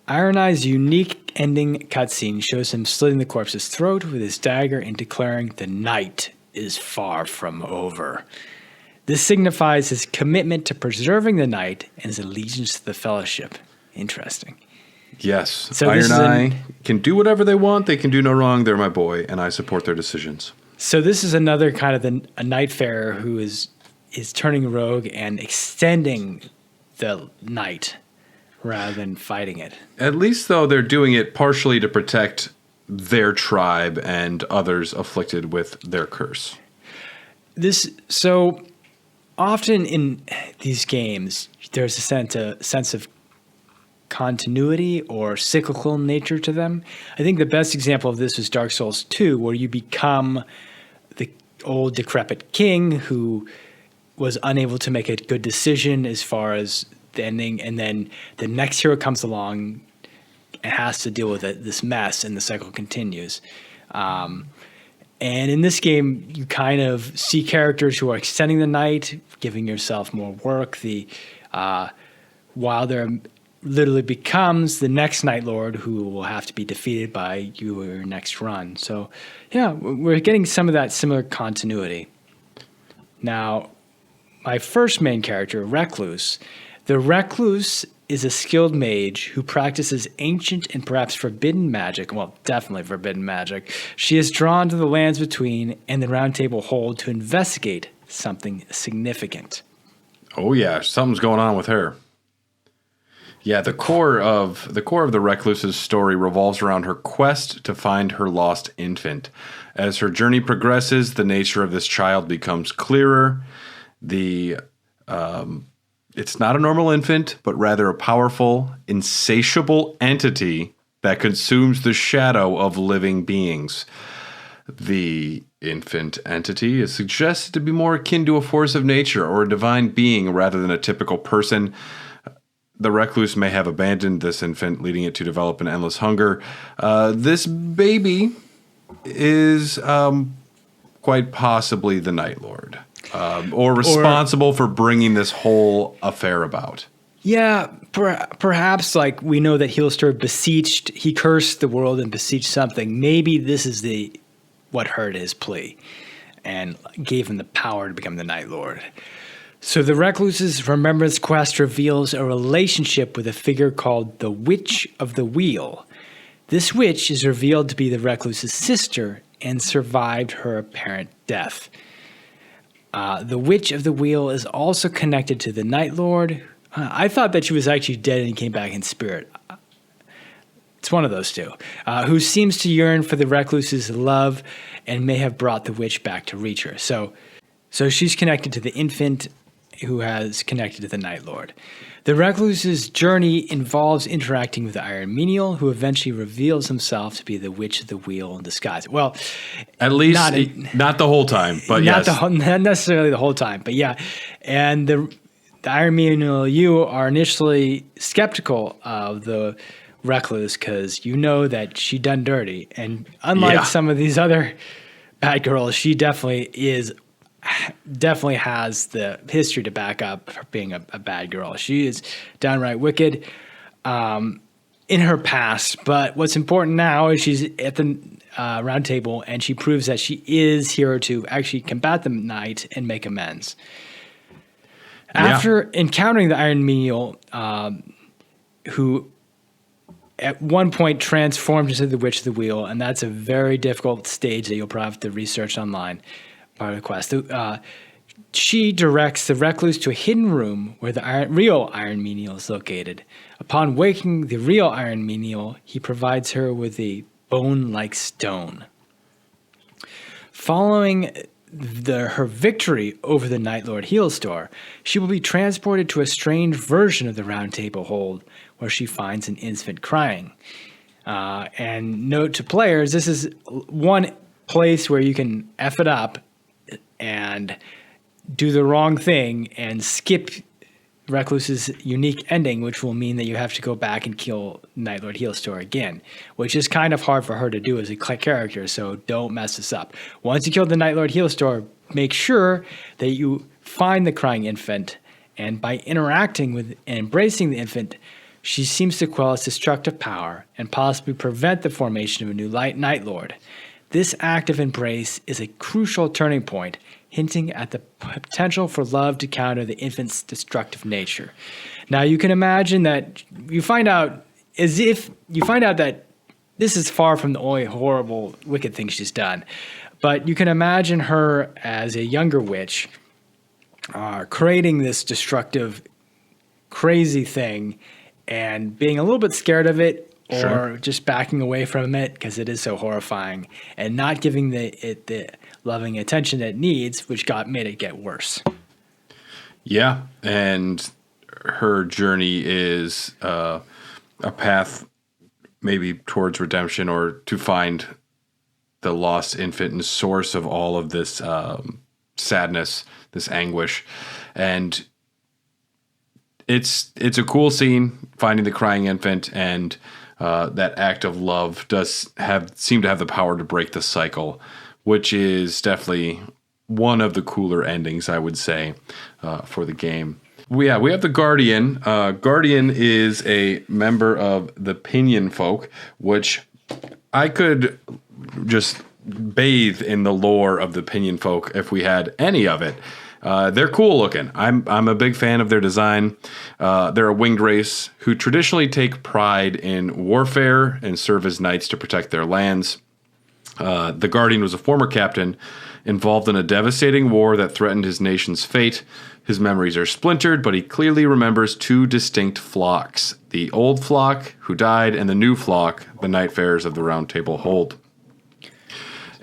Iron Eye's unique ending cutscene shows him slitting the corpse's throat with his dagger and declaring the night is far from over. This signifies his commitment to preserving the night and his allegiance to the Fellowship. Interesting. Yes. So Iron Eye can do whatever they want. They can do no wrong. They're my boy, and I support their decisions. So this is another kind of a Nightfarer who is turning rogue and extending the night rather than fighting it. At least, though, they're doing it partially to protect their tribe and others afflicted with their curse. So often in these games, there's a sense of continuity or cyclical nature to them. I think the best example of this was Dark Souls 2, where you become the old decrepit king who was unable to make a good decision as far as the ending, and then the next hero comes along and has to deal with this mess, and the cycle continues. And in this game, you kind of see characters who are extending the night, giving yourself more work. While there literally becomes the next Night Lord who will have to be defeated by your next run. So, yeah, we're getting some of that similar continuity. Now, my first main character, Recluse. The Recluse is a skilled mage who practices ancient and perhaps forbidden magic. Well, definitely forbidden magic. She is drawn to the lands between and the Round Table Hold to investigate something significant. Oh yeah, something's going on with her. Yeah, the core of the Recluse's story revolves around her quest to find her lost infant. As her journey progresses, the nature of this child becomes clearer. It's not a normal infant, but rather a powerful, insatiable entity that consumes the shadow of living beings. The infant entity is suggested to be more akin to a force of nature or a divine being rather than a typical person. The Recluse may have abandoned this infant, leading it to develop an endless hunger. This baby is quite possibly the Night Lord. Or responsible for bringing this whole affair about. Yeah, perhaps like we know that Healstore he cursed the world and beseeched something. Maybe this is what heard his plea and gave him the power to become the Night Lord. So the Recluse's remembrance quest reveals a relationship with a figure called the Witch of the Wheel. This witch is revealed to be the Recluse's sister and survived her apparent death. The Witch of the Wheel is also connected to the Night Lord. I thought that she was actually dead and came back in spirit. It's one of those two, who seems to yearn for the recluse's love and may have brought the witch back to reach her. So she's connected to the infant who has connected to the Night Lord. The recluse's journey involves interacting with the Iron Menial, who eventually reveals himself to be the Witch of the Wheel in disguise. Well, at least not the whole time, but yes. Not necessarily the whole time, but yeah. And the Iron Menial, you are initially skeptical of the recluse because you know that she done dirty. And unlike some of these other bad girls, she definitely has the history to back up her being a bad girl. She is downright wicked in her past. But what's important now is she's at the round table, and she proves that she is here to actually combat the night and make amends. After encountering the Iron Menial, who at one point transformed into the Witch of the Wheel, and that's a very difficult stage that you'll probably have to research online, part of the quest. She directs the recluse to a hidden room where the real Iron Menial is located. Upon waking the real Iron Menial, he provides her with a bone-like stone. Following her victory over the Night Lord Healstore, she will be transported to a strange version of the Round Table Hold, where she finds an infant crying. And note to players, this is one place where you can F it up and do the wrong thing and skip Recluse's unique ending, which will mean that you have to go back and kill Night Lord Healstore again, which is kind of hard for her to do as a character, so don't mess this up. Once you kill the Night Lord Healstore, make sure that you find the crying infant, and by interacting with and embracing the infant, she seems to quell its destructive power and possibly prevent the formation of a new Night Lord. This act of embrace is a crucial turning point, hinting at the potential for love to counter the infant's destructive nature. Now, you can imagine that you find out that this is far from the only horrible, wicked thing she's done. But you can imagine her as a younger witch creating this destructive, crazy thing and being a little bit scared of it, or just backing away from it because it is so horrifying, and not giving it the loving attention that it needs, which made it get worse. Yeah, and her journey is a path maybe towards redemption, or to find the lost infant and source of all of this sadness, this anguish. And it's a cool scene, finding the crying infant, and that act of love does seem to have the power to break the cycle, which is definitely one of the cooler endings, I would say, for the game. We have the Guardian. Guardian is a member of the Pinion folk, which I could just bathe in the lore of the Pinion folk if we had any of it. They're cool looking. I'm a big fan of their design. They're a winged race who traditionally take pride in warfare and serve as knights to protect their lands. The Guardian was a former captain involved in a devastating war that threatened his nation's fate. His memories are splintered, but he clearly remembers two distinct flocks: the old flock, who died, and the new flock, the Nightfarers of the Round Table Hold.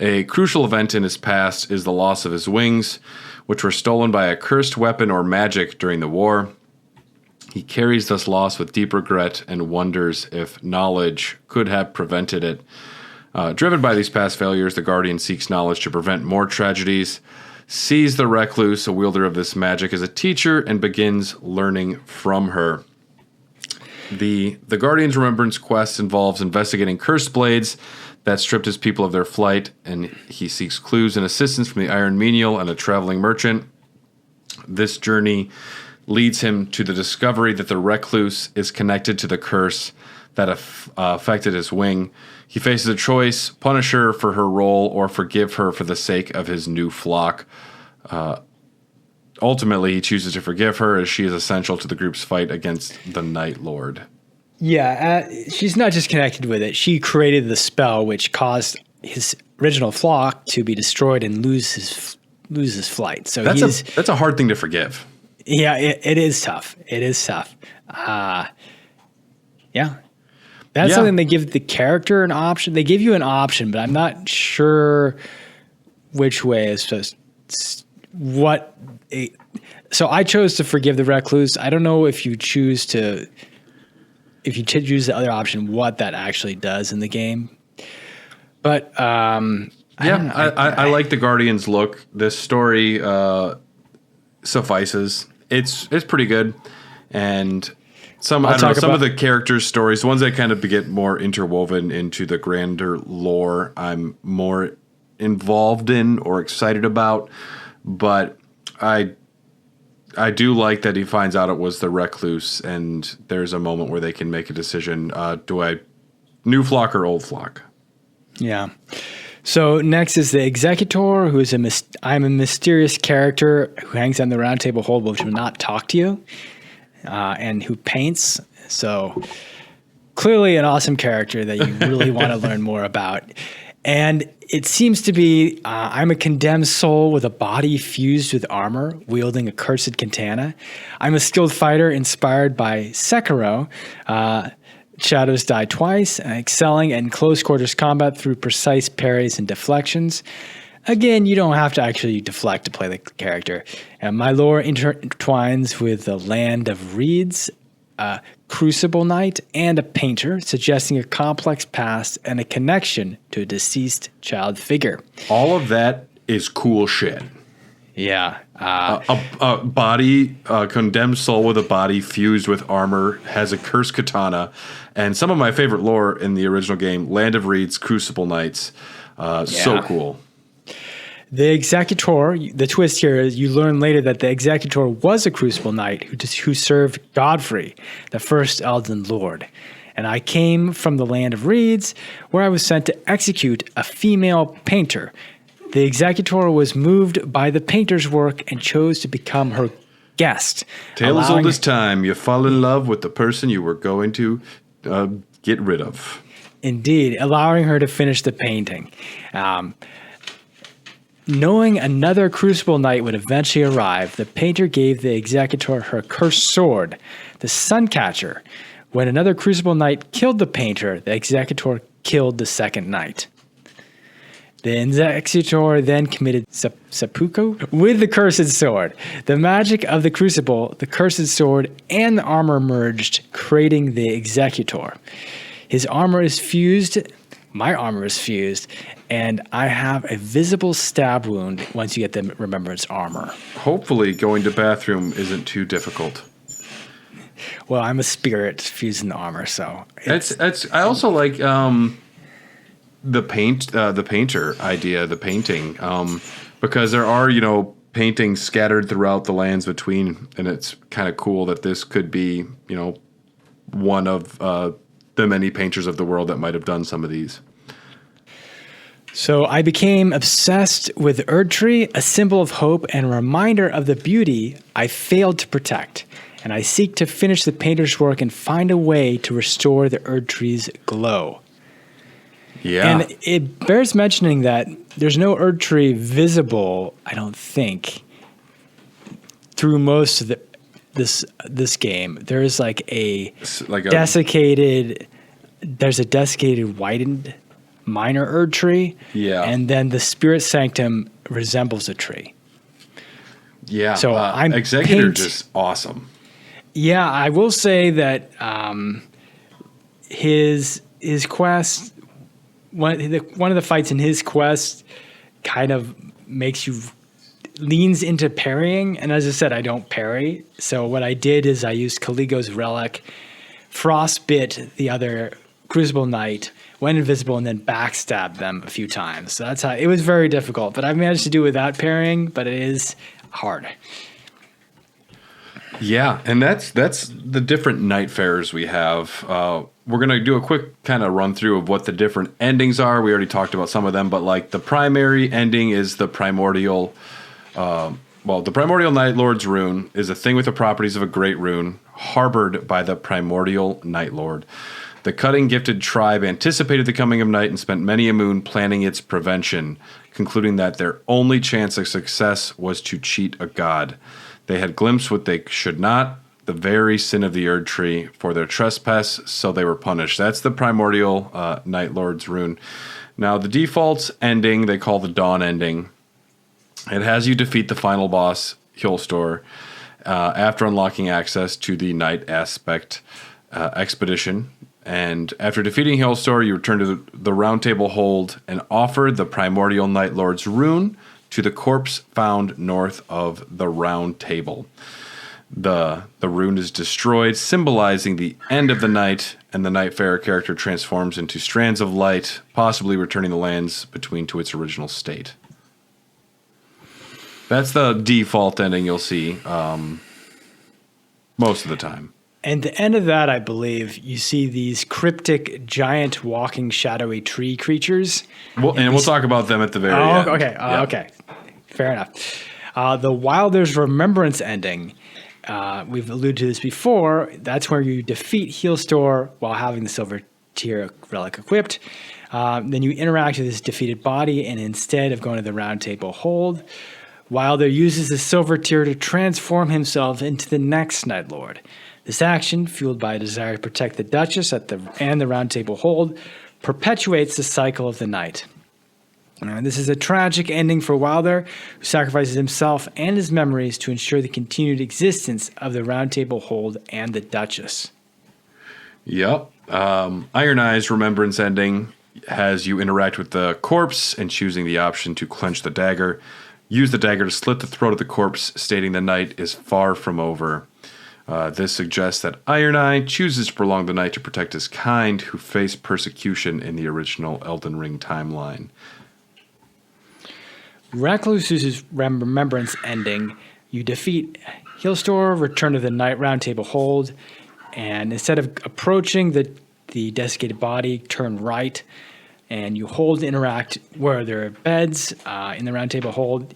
A crucial event in his past is the loss of his wings, which were stolen by a cursed weapon or magic during the war. He carries this loss with deep regret and wonders if knowledge could have prevented it. Driven by these past failures, the Guardian seeks knowledge to prevent more tragedies, sees the Recluse, a wielder of this magic, as a teacher, and begins learning from her. The Guardian's remembrance quest involves investigating cursed blades that stripped his people of their flight, and he seeks clues and assistance from the Iron Menial and a traveling merchant. This journey leads him to the discovery that the Recluse is connected to the curse that affected his wing. He faces a choice: punish her for her role or forgive her for the sake of his new flock. Ultimately, he chooses to forgive her, as she is essential to the group's fight against the Night Lord. Yeah, she's not just connected with it. She created the spell which caused his original flock to be destroyed and lose his flight. So that's a hard thing to forgive. Yeah, it is tough. It is tough. Yeah. That's something they give the character an option. They give you an option, but I'm not sure which way is supposed. So I chose to forgive the recluse. I don't know if you choose the other option, what that actually does in the game. But I like the Guardian's look. This story suffices. It's pretty good, and some of the characters' stories, the ones that kind of get more interwoven into the grander lore, I'm more involved in or excited about. But I do like that he finds out it was the recluse, and there's a moment where they can make a decision: do I new flock or old flock? Yeah. So next is the Executor, who is I'm a mysterious character who hangs on the round table hold, which will not talk to you, and who paints. So clearly an awesome character that you really want to learn more about. And it seems to be I'm a condemned soul with a body fused with armor, wielding a cursed katana. I'm a skilled fighter inspired by Sekiro. Shadows die twice, excelling in close quarters combat through precise parries and deflections. Again, you don't have to actually deflect to play the character. My lore intertwines with the Land of Reeds, a Crucible Knight, and a painter, suggesting a complex past and a connection to a deceased child figure. All of that is cool shit. Yeah. A body, a condemned soul with a body fused with armor, has a cursed katana, and some of my favorite lore in the original game, Land of Reeds, Crucible Knights. So cool. The Executor, the twist here is you learn later that the Executor was a Crucible Knight who served Godfrey, the first Elden Lord. And I came from the Land of Reeds, where I was sent to execute a female painter. The Executor was moved by the painter's work and chose to become her guest. Tale as old as time. You fall in love with the person you were going to get rid of. Indeed, allowing her to finish the painting. Knowing another Crucible Knight would eventually arrive, the painter gave the Executor her cursed sword, the Suncatcher. When another Crucible Knight killed the painter, the Executor killed the second knight. The Executor then committed seppuku with the cursed sword. The magic of the Crucible, the cursed sword, and the armor merged, creating the Executor. His armor is fused, my armor is fused, and I have a visible stab wound once you get the Remembrance armor. Hopefully going to bathroom isn't too difficult. Well, I'm a spirit fused in the armor, so... I also like... the painter idea, the painting, because there are, paintings scattered throughout the lands between, and it's kind of cool that this could be, one of the many painters of the world that might have done some of these. So I became obsessed with Erdtree, a symbol of hope and a reminder of the beauty I failed to protect. And I seek to finish the painter's work and find a way to restore the Erdtree's glow. Yeah. And it bears mentioning that there's no Erdtree visible, I don't think, through most of this game. There's there's a desiccated whitened minor Erdtree. Yeah. And then the Spirit Sanctum resembles a tree. Yeah. So I'm Executor just awesome. Yeah, I will say that his quest. One of the fights in his quest kind of leans into parrying. And as I said, I don't parry. So what I did is I used Caligo's Relic, frostbit the other Crucible Knight, went invisible, and then backstabbed them a few times. So that's how it was very difficult. But I've managed to do it without parrying, but it is hard. Yeah, and that's the different Nightfarers we have. We're going to do a quick kind of run through of what the different endings are. We already talked about some of them, but the primary ending is the primordial. The primordial Night Lord's rune is a thing with the properties of a great rune, harbored by the primordial Night Lord. The cutting gifted tribe anticipated the coming of night and spent many a moon planning its prevention, concluding that their only chance of success was to cheat a god. They had glimpsed what they should not, the very sin of the Erd Tree for their trespass, so they were punished. That's the primordial Night Lord's rune. Now, the default ending, they call the Dawn ending. It has you defeat the final boss, Hjolstor, after unlocking access to the Night Aspect expedition. And after defeating Hjolstor, you return to the Round Table Hold and offer the primordial Night Lord's rune to the corpse found north of the Round Table. The rune is destroyed, symbolizing the end of the night, and the Nightfarer character transforms into strands of light, possibly returning the lands between to its original state. That's the default ending you'll see most of the time. And the end of that, I believe, you see these cryptic, giant, walking, shadowy tree creatures. We'll talk about them at the very end. Okay. Okay. Fair enough. The Wilder's Remembrance ending, we've alluded to this before. That's where you defeat Hjolstor while having the Silver Tear relic equipped. Then you interact with his defeated body, and instead of going to the Round Table Hold, Wilder uses the Silver Tear to transform himself into the next Night Lord. This action, fueled by a desire to protect the Duchess and the Round Table Hold, perpetuates the cycle of the night. This is a tragic ending for Wilder, who sacrifices himself and his memories to ensure the continued existence of the Round Table Hold and the Duchess. Yep. Iron Eye's Remembrance ending has you interact with the corpse and choosing the option to clench the dagger. Use the dagger to slit the throat of the corpse, stating the night is far from over. This suggests that Iron Eye chooses to prolong the night to protect his kind who faced persecution in the original Elden Ring timeline. Recluse's Remembrance ending, you defeat Hjolstor, return to the Round Table Hold, and instead of approaching the desiccated body, turn right, and you hold to interact where there are beds in the Round Table Hold.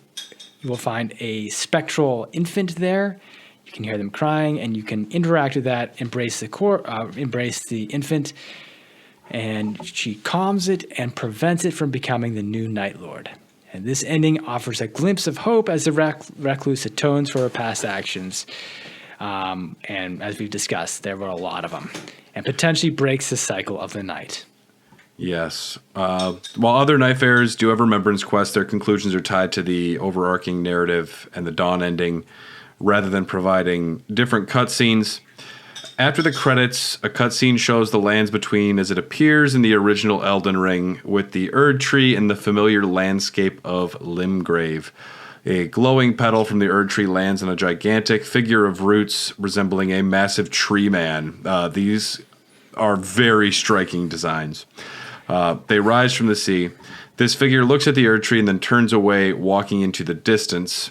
You will find a spectral infant there. You can hear them crying, and you can interact with that, embrace the infant, and she calms it and prevents it from becoming the new Night Lord. And this ending offers a glimpse of hope as the recluse atones for her past actions. And as we've discussed, there were a lot of them, and potentially breaks the cycle of the night. Yes. While other Nightfarers do have remembrance quests, their conclusions are tied to the overarching narrative and the Dawn ending, rather than providing different cutscenes. After the credits, a cutscene shows the lands between as it appears in the original Elden Ring, with the Erd Tree and the familiar landscape of Limgrave. A glowing petal from the Erd Tree lands on a gigantic figure of roots resembling a massive tree man. These are very striking designs. They rise from the sea. This figure looks at the Erd Tree and then turns away, walking into the distance.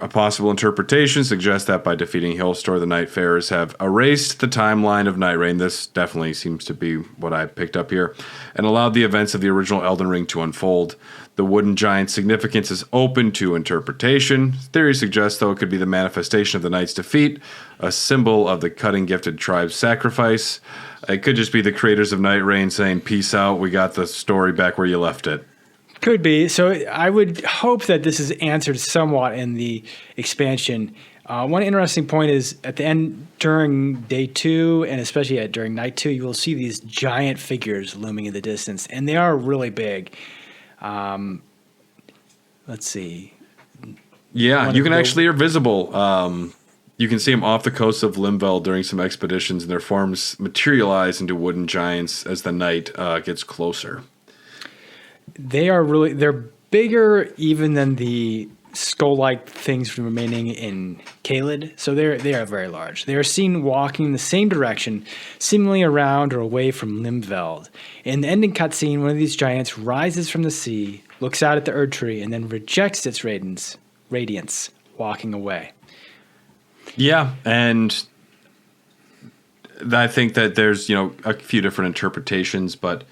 A possible interpretation suggests that by defeating Hjolstor, the Nightfarers have erased the timeline of Nightreign. This definitely seems to be what I picked up here, and allowed the events of the original Elden Ring to unfold. The wooden giant's significance is open to interpretation. Theory suggests, though, it could be the manifestation of the knight's defeat, a symbol of the cutting gifted tribe's sacrifice. It could just be the creators of Nightreign saying, "Peace out, we got the story back where you left it." Could be. So I would hope that this is answered somewhat in the expansion. One interesting point is at the end, during day 2, and especially during night 2, you will see these giant figures looming in the distance, and they are really big. Let's see. Yeah, you can actually are visible. You can see them off the coast of Limvel during some expeditions, and their forms materialize into wooden giants as the night gets closer. They're bigger even than the skull-like things remaining in Caelid, so they are very large. They are seen walking in the same direction, seemingly around or away from Limveld. In the ending cutscene, one of these giants rises from the sea, looks out at the Erd Tree, and then rejects its radiance, walking away. Yeah, and I think that there's a few different interpretations, but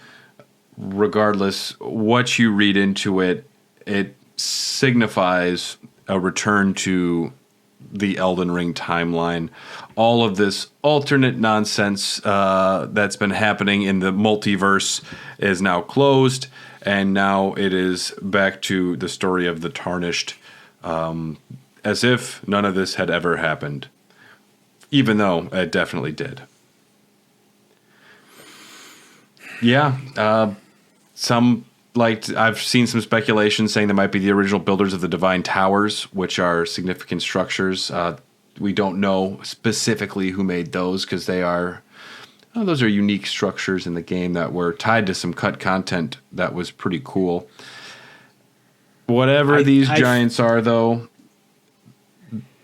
regardless what you read into it, it signifies a return to the Elden Ring timeline. All of this alternate nonsense that's been happening in the multiverse is now closed, and now it is back to the story of the Tarnished. as if none of this had ever happened, even though it definitely did. Yeah, I've seen some speculation saying they might be the original builders of the Divine Towers, which are significant structures. We don't know specifically who made those because those are unique structures in the game that were tied to some cut content that was pretty cool. Whatever these giants are, though,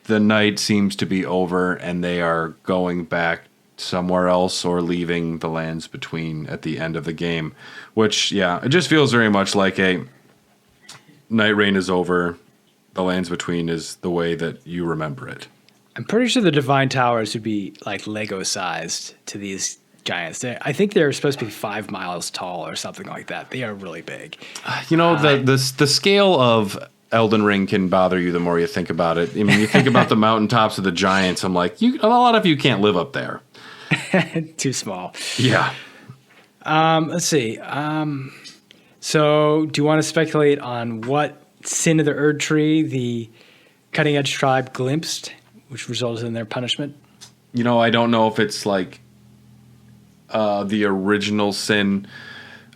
the night seems to be over, and they are going back somewhere else or leaving the lands between at the end of the game. Which, yeah, it just feels very much like a Nightreign is over, the lands between is the way that you remember it. I'm pretty sure the Divine Towers would be like Lego-sized to these giants. I think they're supposed to be 5 miles tall or something like that. They are really big. The scale of Elden Ring can bother you the more you think about it. I mean, you think about the mountaintops of the giants. I'm like, a lot of you can't live up there. Too small. Yeah. Let's see. So do you want to speculate on what sin of the Erd Tree the Cutting Edge tribe glimpsed, which resulted in their punishment? I don't know if it's like the original sin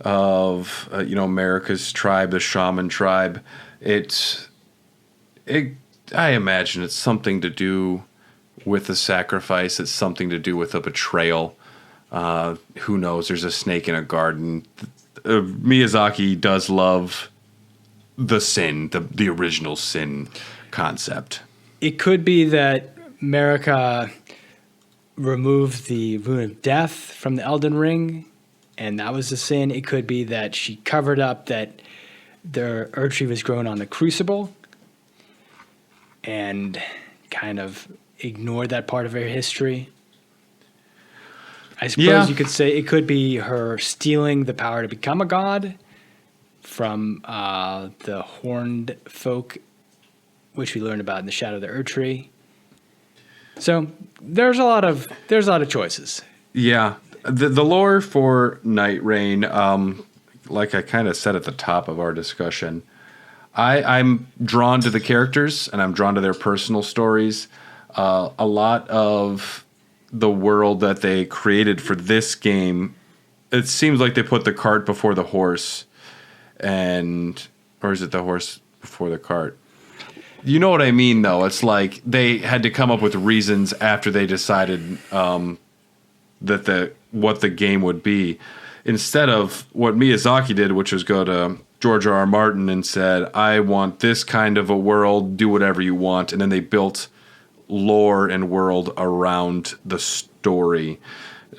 of America's tribe, the shaman tribe. I imagine it's something to do with the sacrifice. It's something to do with a betrayal. Who knows? There's a snake in a garden. Miyazaki does love the sin, the original sin concept. It could be that America removed the Rune of Death from the Elden Ring, and that was the sin. It could be that she covered up that the Erd Tree was grown on the Crucible and kind of ignored that part of her history. I suppose you could say it could be her stealing the power to become a god from the horned folk, which we learned about in the Shadow of the Erd Tree. So there's a lot of choices. Yeah, the lore for Nightreign, like I kind of said at the top of our discussion, I'm drawn to the characters and I'm drawn to their personal stories. A lot of the world that they created for this game, it seems like they put the cart before the horse, or is it the horse before the cart? You know what I mean, though. It's like they had to come up with reasons after they decided that what the game would be, instead of what Miyazaki did, which was go to George R. R. Martin and said, "I want this kind of a world. Do whatever you want," and then they built lore and world around the story.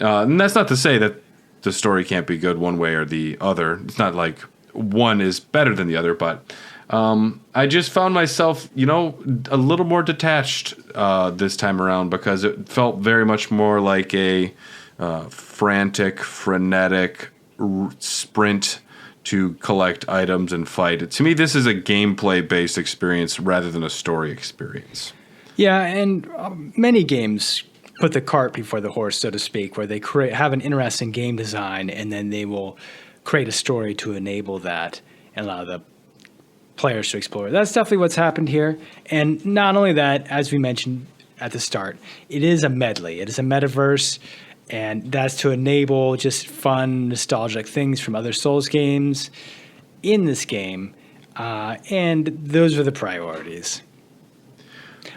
And that's not to say that the story can't be good one way or the other. It's not like one is better than the other, but I just found myself, a little more detached this time around because it felt very much more like a frantic, frenetic sprint to collect items and fight. To me, this is a gameplay-based experience rather than a story experience. Yeah, and many games put the cart before the horse, so to speak, where they have an interesting game design, and then they will create a story to enable that and allow the players to explore. That's definitely what's happened here. And not only that, as we mentioned at the start, it is a medley. It is a metaverse, and that's to enable just fun, nostalgic things from other Souls games in this game. And those are the priorities.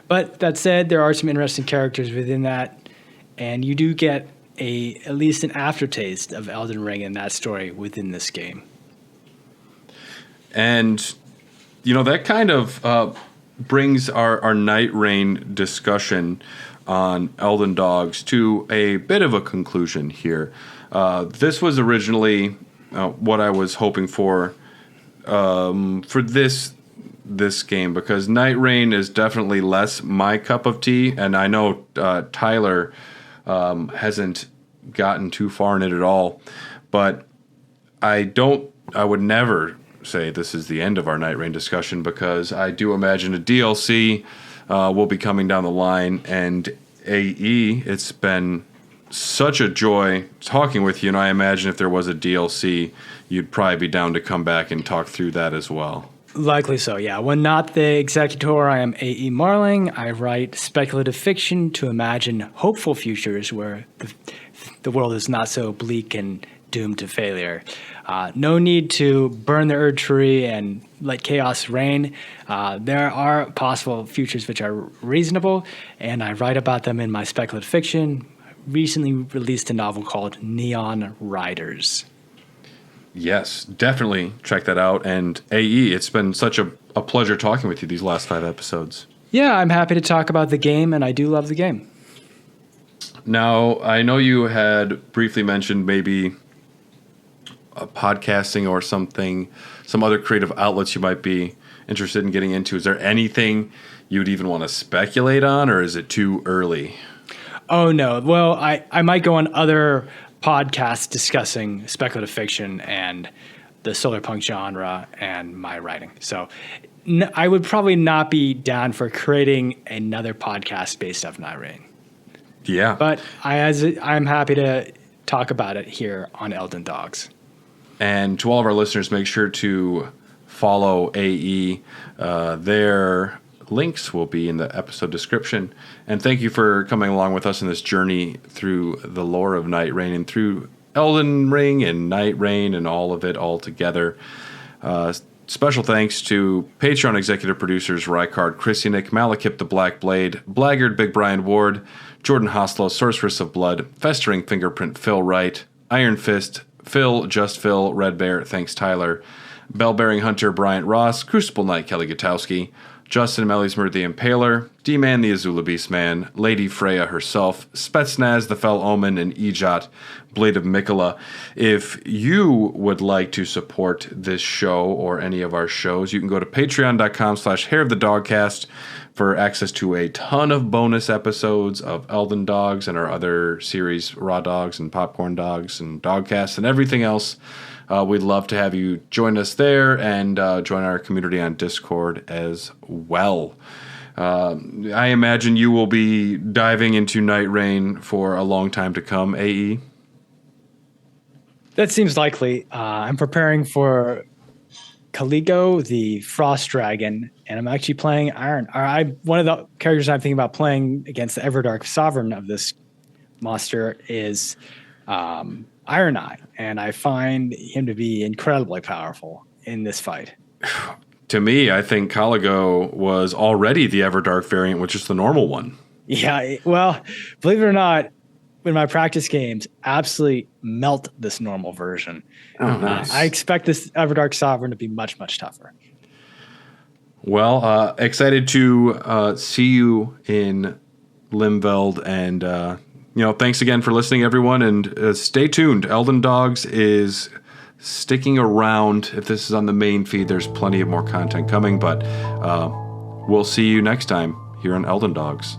But that said, there are some interesting characters within that, and you do get at least an aftertaste of Elden Ring and that story within this game. And, that kind of brings our Nightreign discussion on Elden Dogs to a bit of a conclusion here. This was originally what I was hoping for this game, because Nightreign is definitely less my cup of tea, and I know Tyler hasn't gotten too far in it at all, but I would never say this is the end of our Nightreign discussion, because I do imagine a DLC will be coming down the line, and AE, it's been such a joy talking with you, and I imagine if there was a DLC, you'd probably be down to come back and talk through that as well. Likely so, yeah. When not the executor, I am A.E. Marling. I write speculative fiction to imagine hopeful futures where the world is not so bleak and doomed to failure. No need to burn the Erd tree and let chaos reign. There are possible futures which are reasonable, and I write about them in my speculative fiction. Recently released a novel called Neon Riders. Yes, definitely check that out. And AE, it's been such a pleasure talking with you these last 5 episodes. Yeah, I'm happy to talk about the game, and I do love the game. Now, I know you had briefly mentioned maybe podcasting or something, some other creative outlets you might be interested in getting into. Is there anything you'd even want to speculate on, or is it too early? Oh, no. Well, I might go on other podcasts discussing speculative fiction and the solar punk genre and my writing. So I would probably not be down for creating another podcast based off Nightreign. Yeah. But I'm happy to talk about it here on Elden Dogs. And to all of our listeners, make sure to follow AE. Their links will be in the episode description. And thank you for coming along with us in this journey through the lore of Nightreign and through Elden Ring and Nightreign and all of it all together. Special thanks to Patreon executive producers Rykard Krysianik, Malekith the Black Blade, Blackguard Big Brian Ward, Jordan Hoslow, Sorceress of Blood, Festering Fingerprint Phil Wright, Iron Fist, Phil, Just Phil, Red Bear, thanks Tyler, Bell-Bearing Hunter, Bryant Ross, Crucible Knight, Kelly Gutowski, Justin Melismer the Impaler, D-Man the Azula Beastman, Lady Freya herself, Spetsnaz the Fell Omen, and Ejot, Blade of Mikola. If you would like to support this show or any of our shows, you can go to patreon.com/hairofthedogcast for access to a ton of bonus episodes of Elden Dogs and our other series, Raw Dogs and Popcorn Dogs and Dogcasts and everything else. We'd love to have you join us there and join our community on Discord as well. I imagine you will be diving into Nightreign for a long time to come, AE? That seems likely. I'm preparing for Caligo, the Frost Dragon, and I'm actually playing one of the characters I'm thinking about playing against the Everdark Sovereign of this monster is Iron Eye, and I find him to be incredibly powerful in this fight. To me, I think Caligo was already the Everdark variant, which is the normal one. Yeah, well, believe it or not, in my practice games, absolutely melt this normal version. Oh, nice. I expect this Everdark Sovereign to be much, much tougher. Well, excited to see you in Limveld, and thanks again for listening, everyone, and stay tuned. Elden Dogs is sticking around. If this is on the main feed, there's plenty of more content coming, but we'll see you next time here on Elden Dogs.